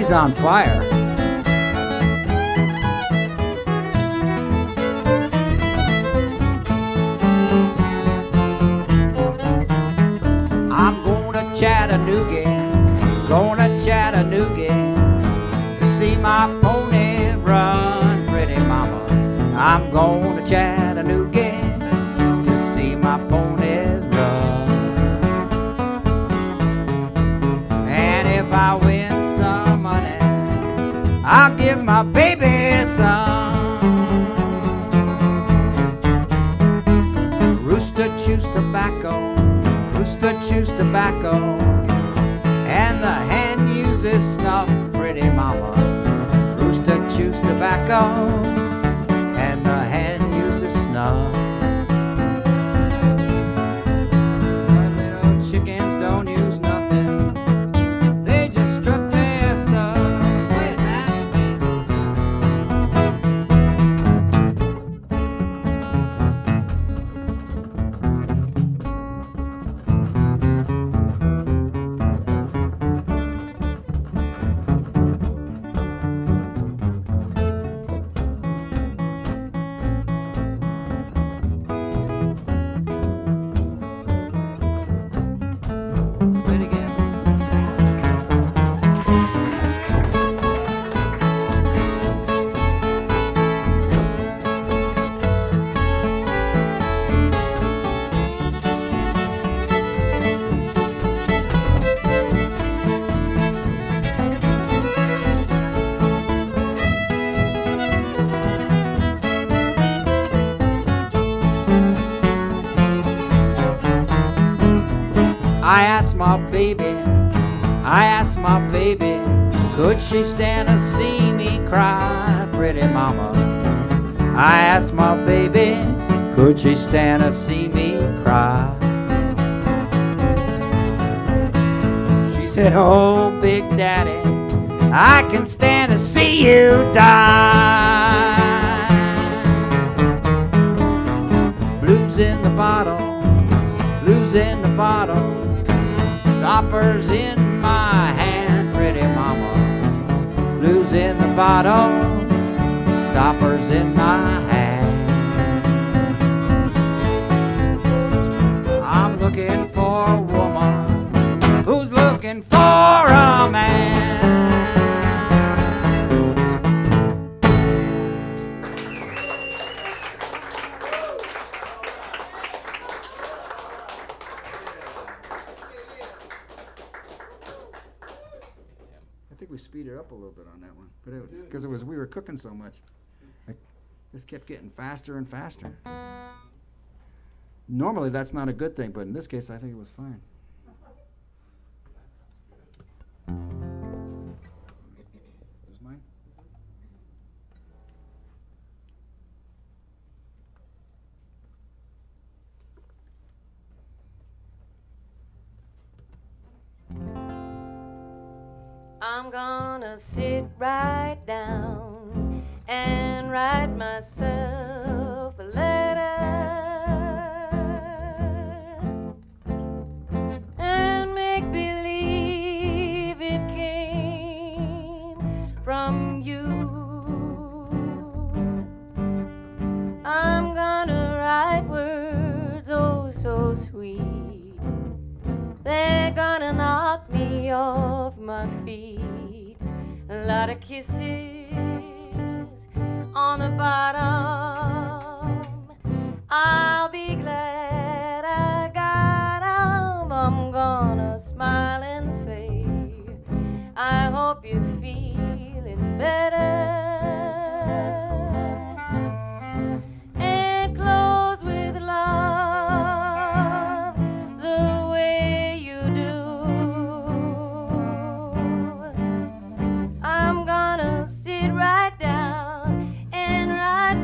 She's on fire. I'm going to Chattanooga, to see my pony run, pretty mama. I'm going to Chattanooga to see my ponies run. And if I win some money, I'll give my baby some. Rooster chews tobacco, and the hen uses snuff, pretty mama. Rooster chews tobacco, and the hen uses snuff. The little chickens don't use nothing, they just strut their stuff. Wait a I asked my baby, could she stand to see me cry, pretty mama? I asked my baby, could she stand to see me cry? She said, oh, Big Daddy, I can stand to see you die. Blues in the bottle, stoppers in my hand, pretty mama. Blues in the bottle, stoppers in my hand. I'm looking for a woman who's looking for a man. I think we speeded up a little bit on that one, but it was because we were cooking so much. This kept getting faster and faster. Normally that's not a good thing, but in this case I think it was fine. Is mine? I'm gonna sit right down and write myself a letter and make believe it came from you. I'm gonna write words oh so sweet, they're gonna knock me off my feet. A lot of kisses on the bottom. I'll be glad I got 'em. I'm gonna smile and say, I hope you're feeling better. And close with love the way you do. I'm gonna sit right down and write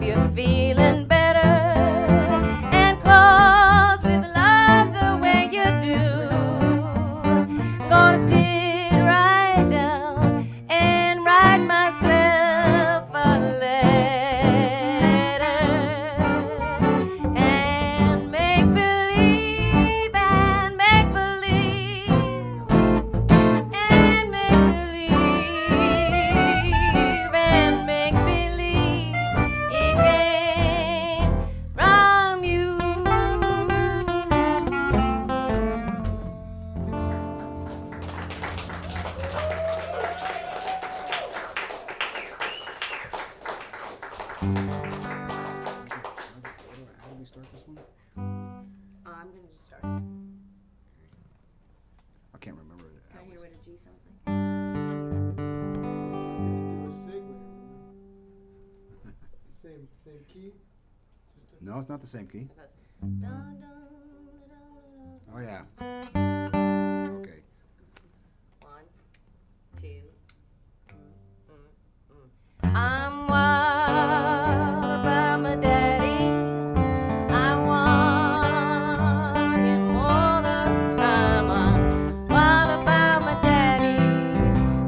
you feeling better and close with love the way you do. Gonna sit right down and write myself a letter and make believe and make believe and make believe and make believe it came from you. How do we start this one? I'm gonna just start. I can't remember it. Can I hear what a G sounds like? Do a segue. It's the same key. Just a- No, it's not the same key. It goes dun, dun, dun, dun. Oh yeah. Okay. 1, 2. I'm wild about my daddy. I want him all the time. I'm wild about my daddy.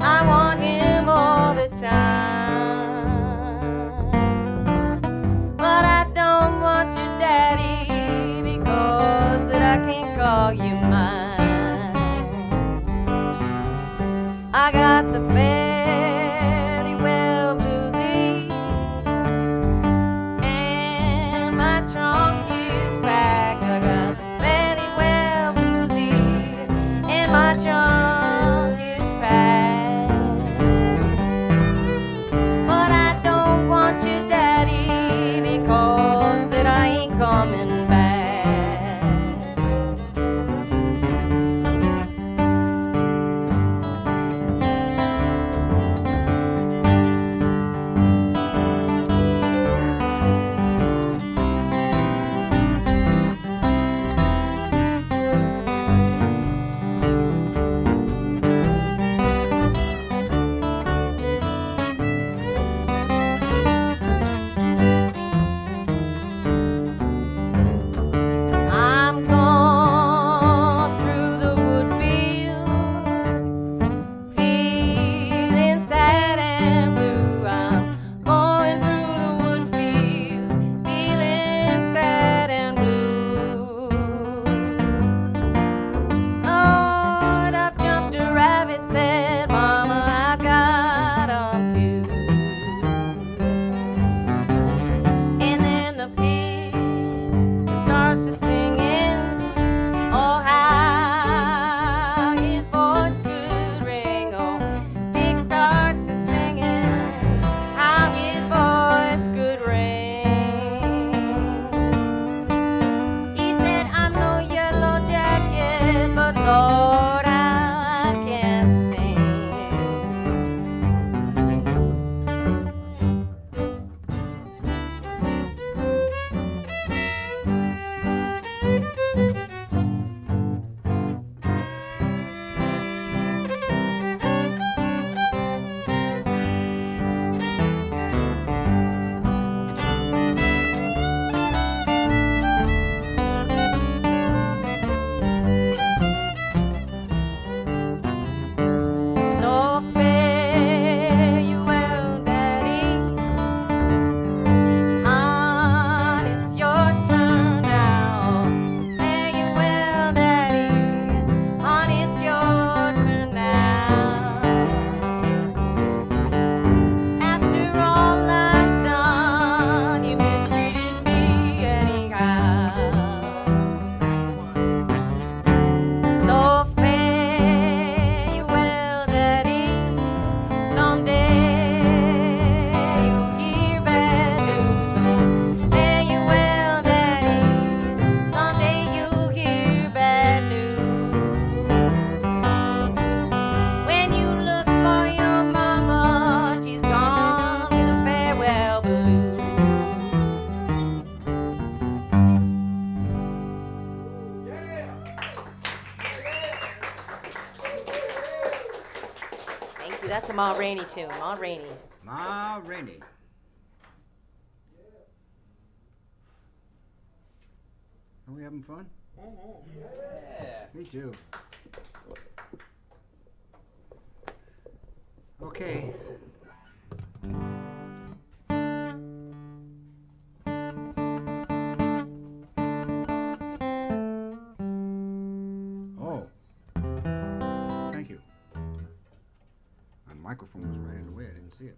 I want him all the time. But I don't want your daddy because that I can't call you mine. I got the fairly well bluesy, and my trunk is packed. I got the fairly well bluesy, and my trunk is packed. But I don't want your daddy because that I ain't coming back. I'm gone through the wood field, feeling sad and blue. I'm going through the wood field, feeling sad and blue. Lord, I've jumped a rabbit, said Mama, I got 'em too. And then the pig starts to singing. Oh, how his voice could ring. Oh, pig starts to singing. How his voice could ring. He said, I'm no yellow jacket, but Lord, I can't sing. So fare you well, Daddy. Hon, it's your turn now. Fare you well, Daddy. Hon, it's your turn now. After all I've done, you mistreated me anyhow. So fare you well, Daddy. Someday you'll hear bad news. Fare you well, Daddy. Someday you'll hear bad news. When you look for your mama, she's gone with a farewell balloon. Thank you. That's a Ma Rainey tune. Ma Rainey. Ma Rainey. having fun? Yeah. Me too. Okay. Oh. Thank you. My microphone was right in the way. I didn't see it.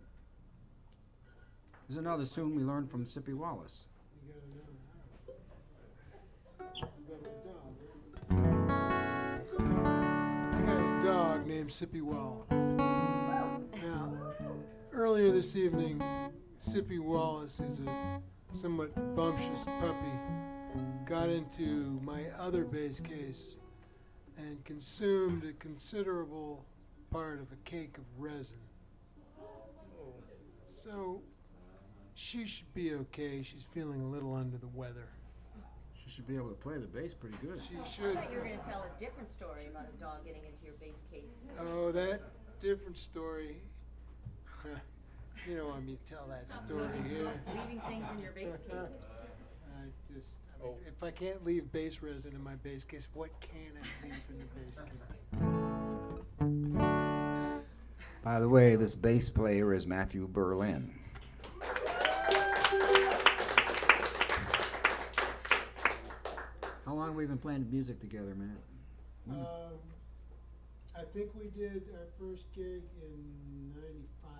There's another tune we learned from Sippy Wallace. You got I got a dog named Sippy Wallace. Now, earlier this evening, Sippy Wallace, who's a somewhat bumptious puppy, got into my other bass case and consumed a considerable part of a cake of resin. So, she should be okay. She's feeling a little under the weather. She should be able to play the bass pretty good. She I should. thought you were going to tell a different story about a dog getting into your bass case. Oh, that different story. You don't want me to tell that story here. Leaving things in your bass case. I mean, if I can't leave bass resin in my bass case, what can I leave in the bass case? By the way, this bass player is Matthew Berlin. How long have we been playing music together, Matt? I think we did our first gig in '95.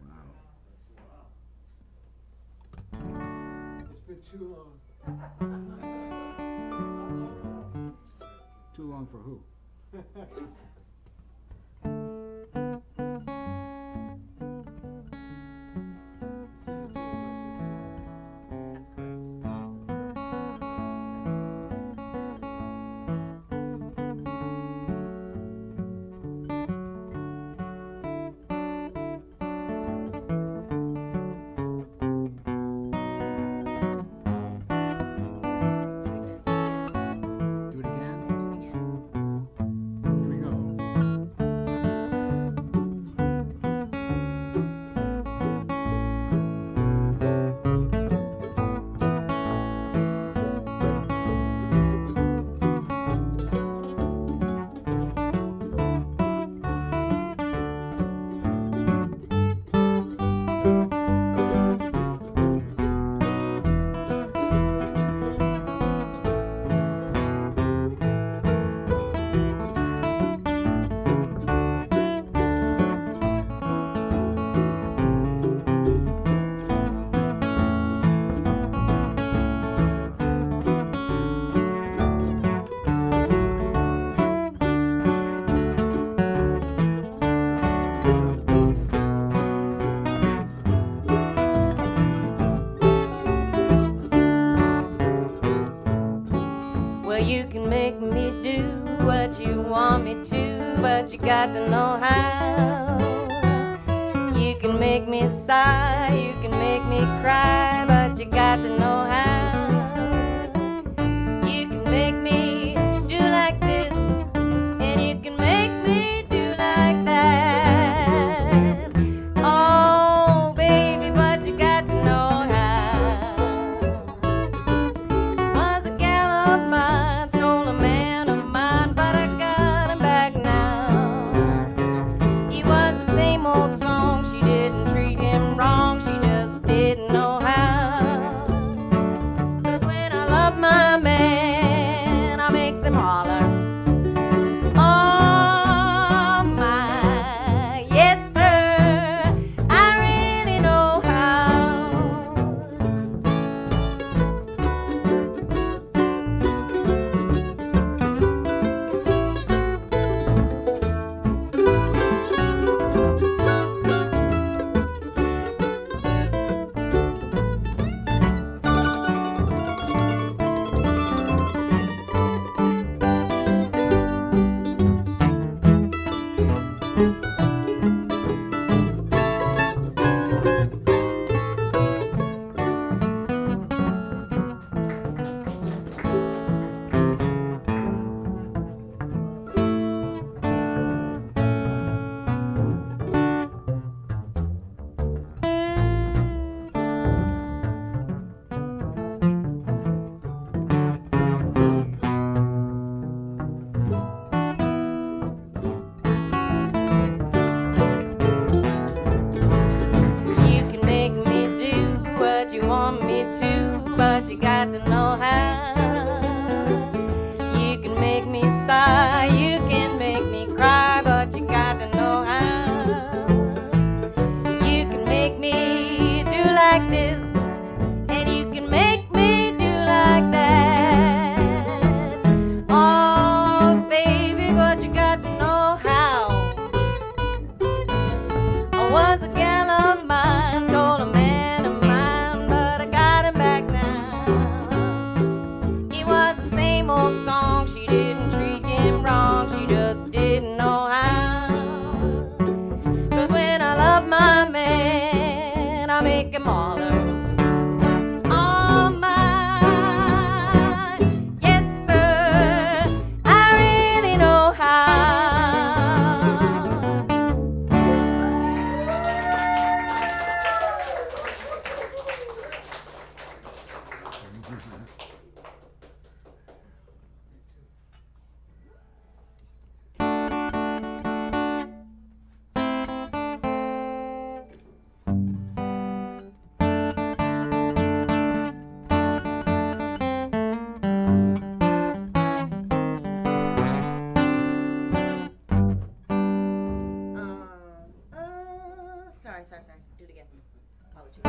Wow. It's been too long. Too long for who? Do it again? Here we go. Well, you can make me do what you want me to, but you got to know how. You can make me sigh, you can make me cry, but you got to know how. You can make me do like this, and you can make me do like that. Oh, baby, but you got to know how. Was a gal of mine, stole a man of mine, but I got him back now. He was the same old song, she didn't treat him wrong, she just didn't know how. to know how. You can make me sigh, you can make me cry, but you got to know how. You can make me do like this, and you can make me do like that. Oh, baby, but you got to know how. I was a gal of mine, stole a man of mine, but I got him back now. It was the same old song, she didn't treat him wrong, she just didn't know how. 'Cause when I love my man, I make him holler. Oh my, yes sir, I really know how. Sorry. Do it again. Apologies.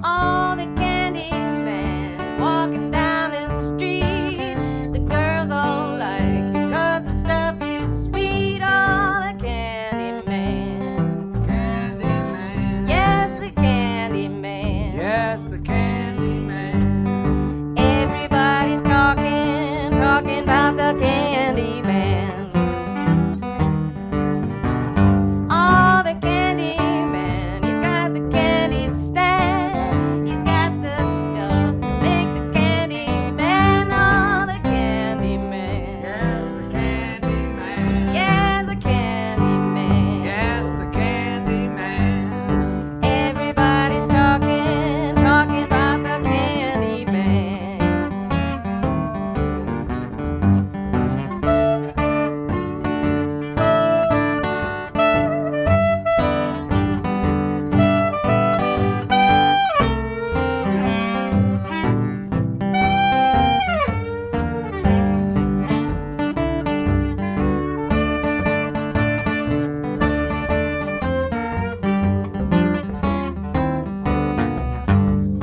Oh, the candy man walking down the street. The girls all like because the stuff is sweet. Oh, the candy man. Candy man. Yes, the candy man. Yes, the candy man. Everybody's talking about the candy man. Oh, the candy man, he's got the candy stand. He's got the stuff to make the candy man. Oh, the candy man. Yes, the candy man. Yes, the candy man. Yes, the candy man. Everybody's talking about the candy man.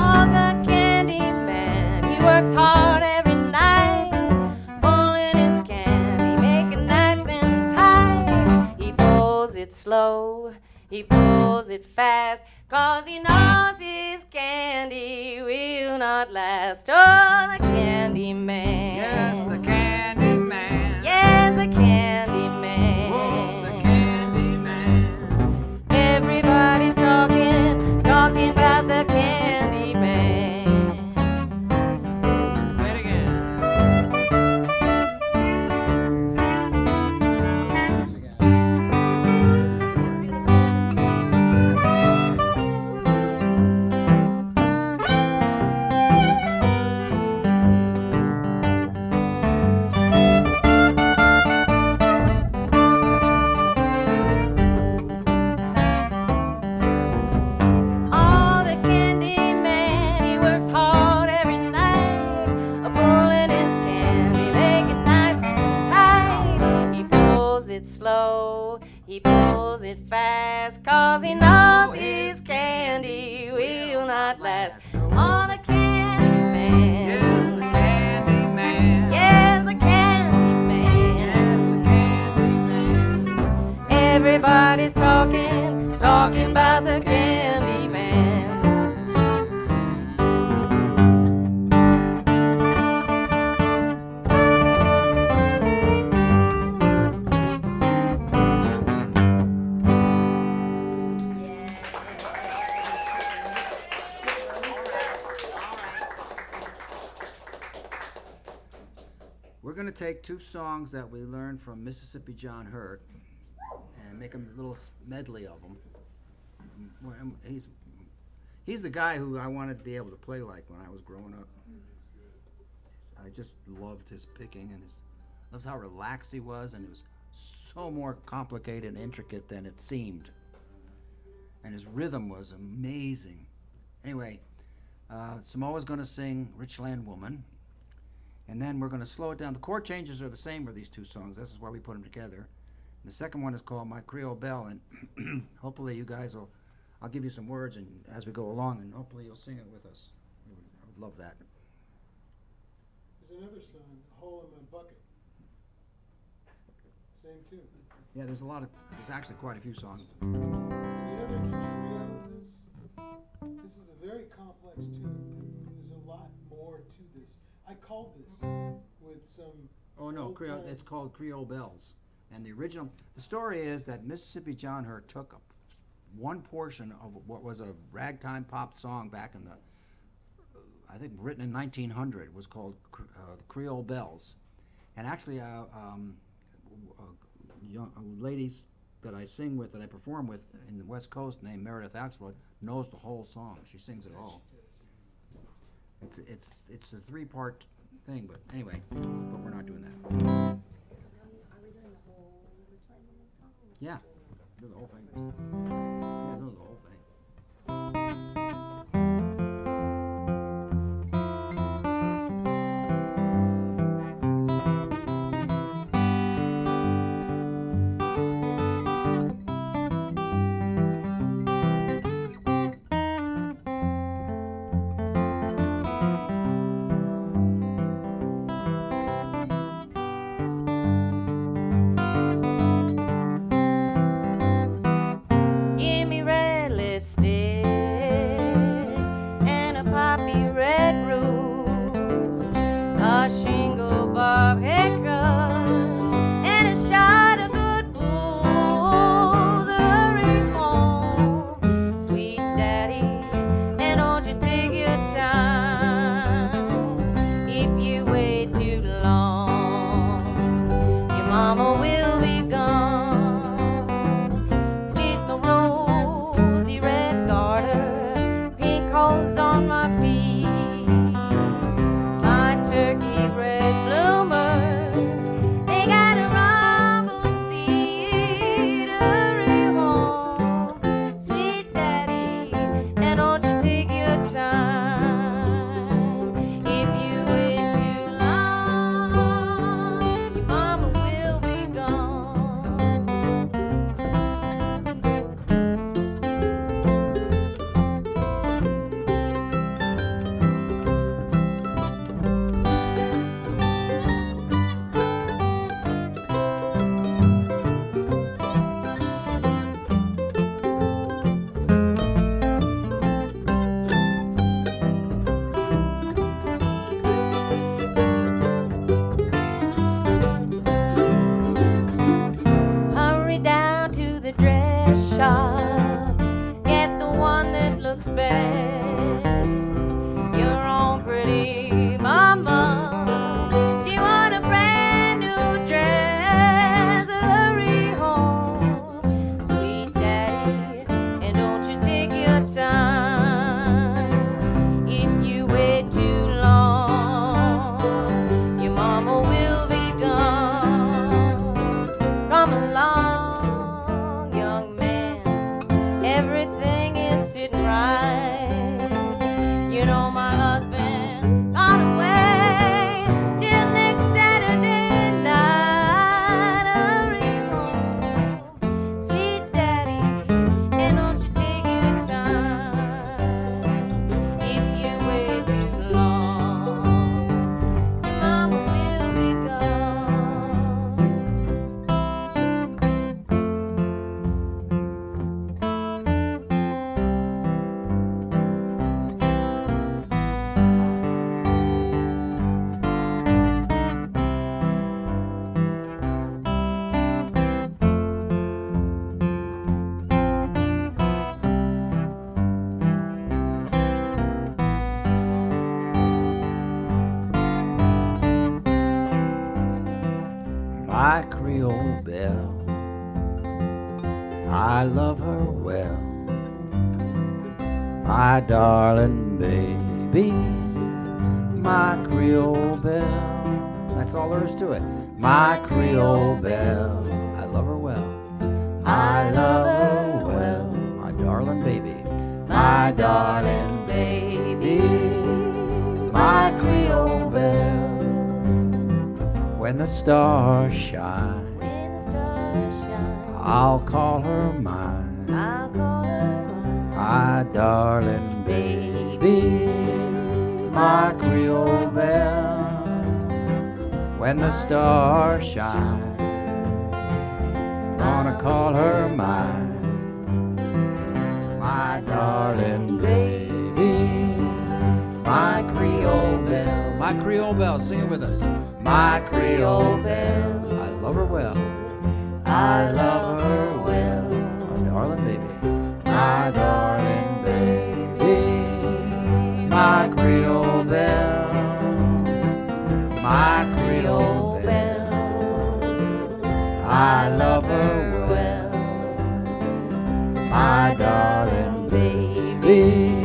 Oh, the candy man, he works hard every night, pulling his candy, making nice and tight. He pulls it slow, he pulls it fast, 'cause he knows his candy will not last. Oh, the candy man. Yes, the candy man. Yes, the candy man. Oh, the candy man. Everybody's talking about the candy man. Play it again. Oh, the candy man, he works hard every night, pulling his candy, making nice and tight. He pulls it slow, he pulls it fast, 'cause he knows his candy will not last. Oh, the candy man. Yes, the candy man. Yes, the candy man. Yes, the candy man. Everybody's talking about the candy man. We're going to take two songs that we learned from Mississippi John Hurt and make a little medley of them. He's the guy who I wanted to be able to play like when I was growing up. I just loved his picking and loved how relaxed he was, and it was so more complicated and intricate than it seemed. And his rhythm was amazing. Anyway, Samoa's going to sing Richland Woman. And then we're going to slow it down. The chord changes are the same for these two songs. This is why we put them together. The second one is called My Creole Belle, and hopefully you guys will, I'll give you some words and as we go along, and hopefully you'll sing it with us. I would love that. There's another song, Hole in My Bucket. Same tune. Yeah, there's actually quite a few songs. And you know there's a trio in this? This is a very complex tune. There's a lot more to this. I called this with some... Oh no, Creole, it's called Creole Bells. And the story is that Mississippi John Hurt took one portion of what was a ragtime pop song back in the, I think written in 1900, was called Creole Bells. And actually, young ladies that I sing with, that I perform with in the West Coast, named Meredith Axelrod, knows the whole song. She sings it all. It's a three-part thing, but anyway, but we're not doing that. So are we doing the whole Richland Woman song? Yeah, do the whole thing. Yeah, do the whole thing. Give me red lipstick and a poppy red rouge, a shingle bob haircut, and a shot of good booze. Hurry home, sweet daddy, and don't you take your time. If you wait too long, your mama will be gone. On my feet, my turkey red bloomers, they got a rumble seed. Hurry home, sweet daddy, and don't you take your time. If you wait too long, your mama will be gone. Hurry down to the dress shop, get the one that looks best. Your own pretty mama, she want a brand new dress. Hurry home, sweet daddy, and don't you take your time. If you wait too long, your mama will be gone. Come along, young man, everything is sitting right. You know my husband gone away till next Saturday night. Hurry home, sweet daddy, and don't you take your time. If you wait too long, your mama will be gone. My Creole belle, I love her well. My darling baby, my Creole belle. That's all there is to it. My Creole belle, stars shine, when the stars shine, I'll call her mine, I'll call her mine. my darling baby, my Creole belle. When the stars shine, gonna call her mine, my darling baby, my Creole belle. My Creole belle, sing it with us. My Creole belle, I love her well, I love her well, my darling baby, my darling baby, my Creole belle, my Creole belle, I love her well, my darling baby,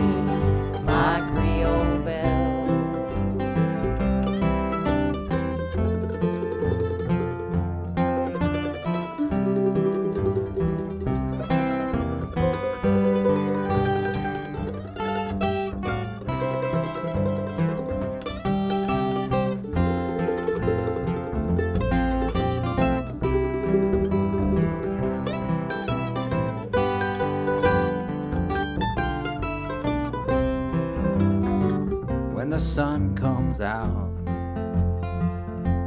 my Creole belle. When the sun comes out,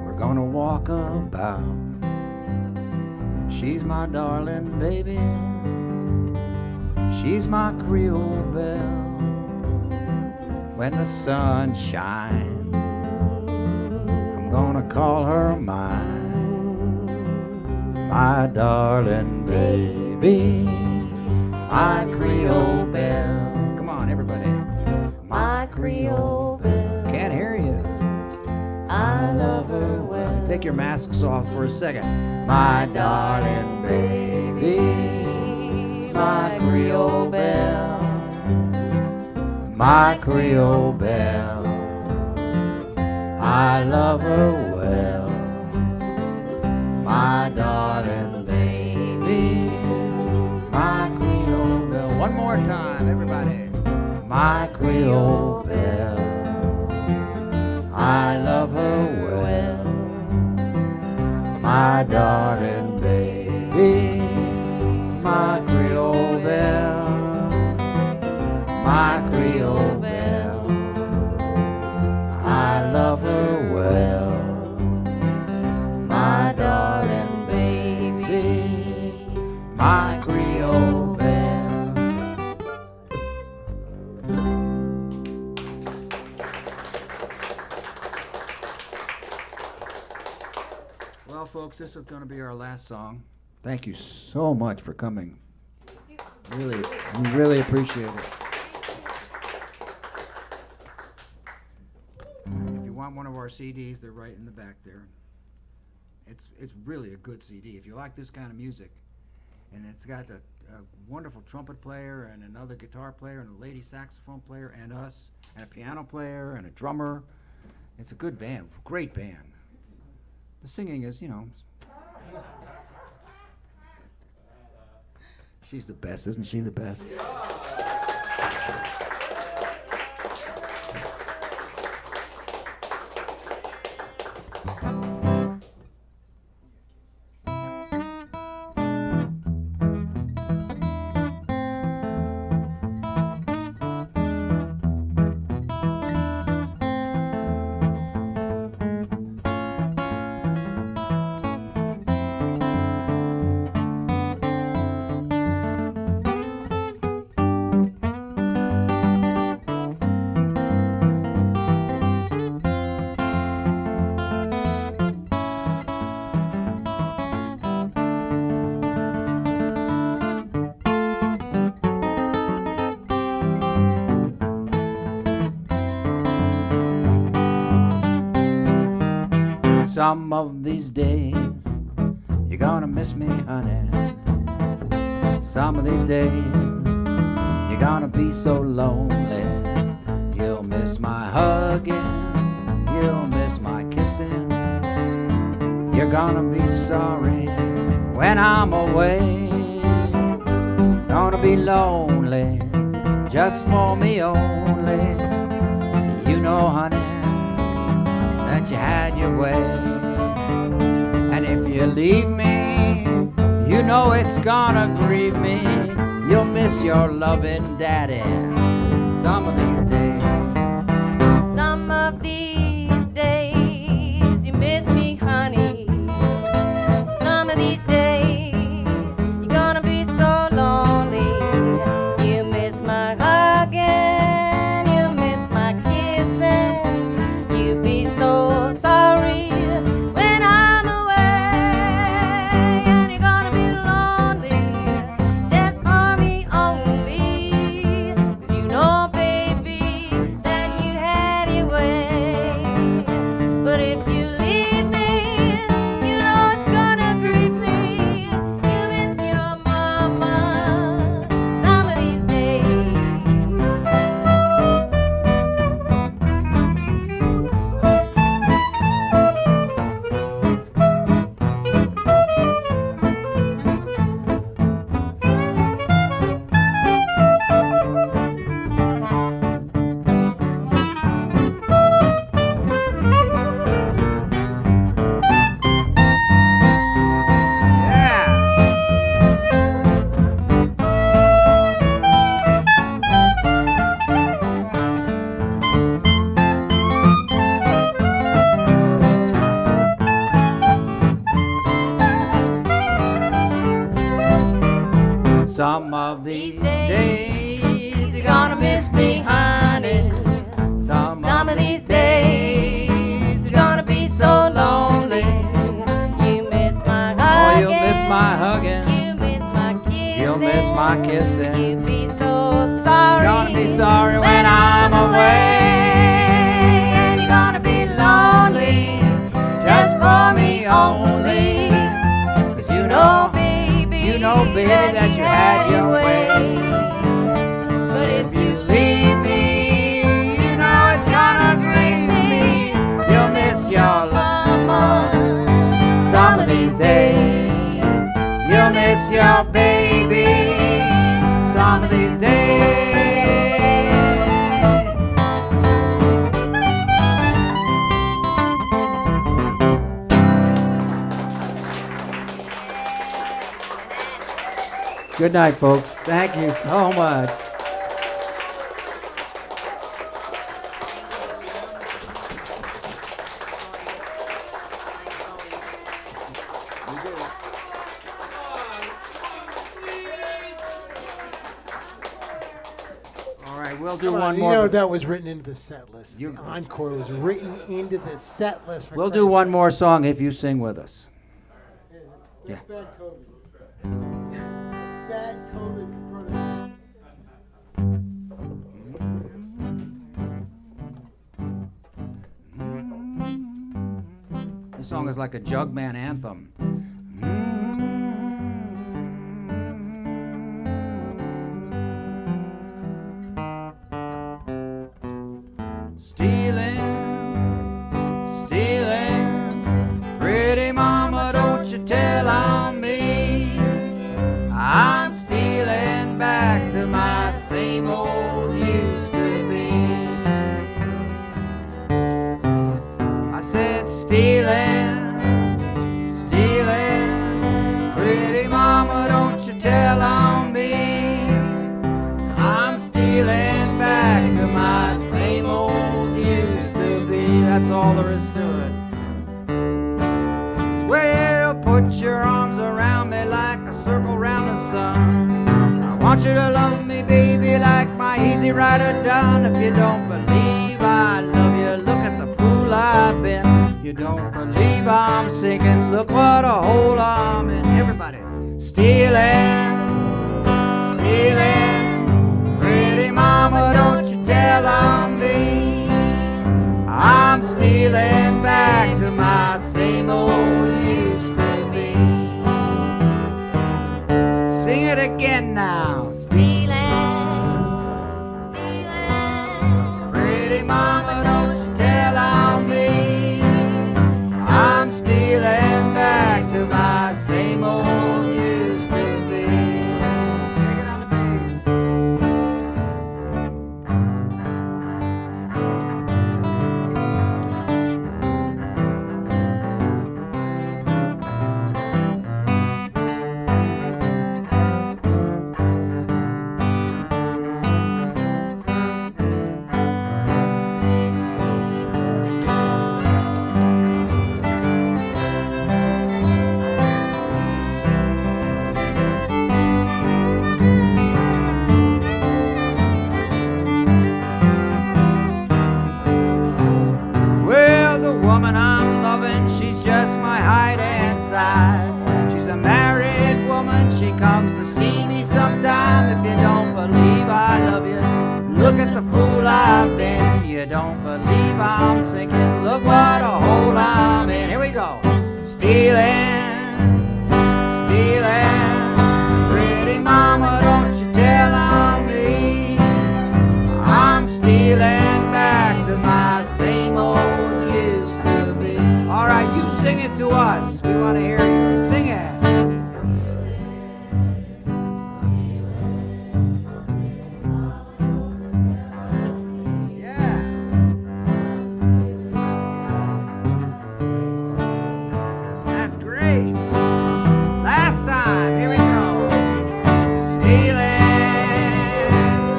we're gonna walk about. She's my darling baby, she's my Creole belle. When the sun shines, I'm gonna call her mine, my darling baby, my Creole belle. Come on, everybody. My Creole belle, Can't hear you. I love her well. Take your masks off for a second. My darling baby, my Creole belle, my Creole belle, I love her well, my darling baby, my Creole belle. One more time, everybody. My Creole belle, I love her well, my darling baby, my Creole belle, my Creole belle, I love her well, my darling baby, my Creole belle. Well, folks, this is going to be our last song. Thank you so much for coming. Really, we really appreciate it. If you want one of our CDs, they're right in the back there. It's really a good CD. If you like this kind of music, and it's got a wonderful trumpet player and another guitar player and a lady saxophone player and us and a piano player and a drummer. It's a good band, great band. The singing is, you know, she's the best, isn't she the best? Some of these days you're gonna miss me, honey. Some of these days you're gonna be so lonely. You'll miss my hugging, you'll miss my kissing. You're gonna be sorry when I'm away. Gonna be lonely just for me only. You know, honey, that you had your way. if you leave me, you know it's gonna grieve me. You'll miss your loving daddy some of these days. Some of these days you miss me, honey. Some of these days you're gonna be so lonely. You miss my hugging, you miss my kissing. You'll be so sorry when I'm away, and you're gonna be lonely just for me only. 'Cause you know, baby, that you had your way. But if you leave me, you know it's gonna grieve me. You miss your mama some of these days. Some of these days you're gonna miss me, honey. Some of these days you're gonna be so lonely. You miss my Oh, hugging, you'll miss my hugging. you miss my kissing. You'll miss my kissing. You'll be so sorry. Gonna be sorry when I'm away. And you're gonna be lonely just for me only. 'Cause you know, baby, that you had your way. But if you Leave me, you know it's gonna grieve me. You'll miss your mama some of these days. You'll miss your baby some of these days. Good night, folks. Thank you so much. All right, we'll do Come on, one you more. know that was written into the set list. You- The encore was written into the set list. For We'll do Christ's one sake. more song if you sing with us. That's bad COVID. Bad COVID protocol. This song is like a Jugman anthem. Stealing, pretty mama, don't you tell on me. I'm stealing back to my same old used to be. I said stealing, pretty mama, don't you tell on me. I'm stealing back to my same old used to be. That's all there is to it. Well, put your arms around me like a circle round the sun. I want you to love me, baby, like my easy rider done. If you don't believe I love you, look at the fool I've been. You don't believe I'm sinking, look what a hole I'm in. Everybody, stealing, pretty mama, don't you tell on me. I'm stealing back to my same old used to be. Sing it again now. Pretty mama, don't you tell on me. I'm stealing back to my same old used to be. Take it on the bass. I've been. You don't believe I'm sinking. Look what a hole I'm in. Here we go. Stealing, stealing. Pretty mama, don't you tell on me. I'm stealing back to my same old used to be. All right, you sing it to us. We want to hear you. Sing it. Yeah. That's great. Last time. Here we go. Stealing,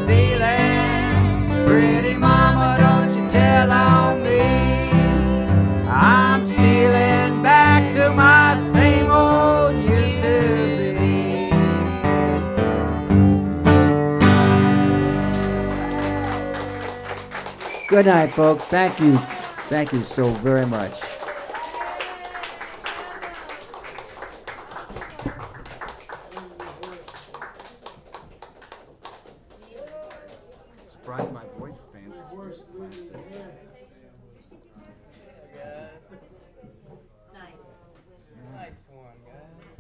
stealing. Pretty mama, don't you tell on me. I'm stealing back to my same old used to be. Good night, folks. Thank you. Thank you so very much. Surprised my voice stands. Horse loses his hair. Guys. Nice. Nice one, guys.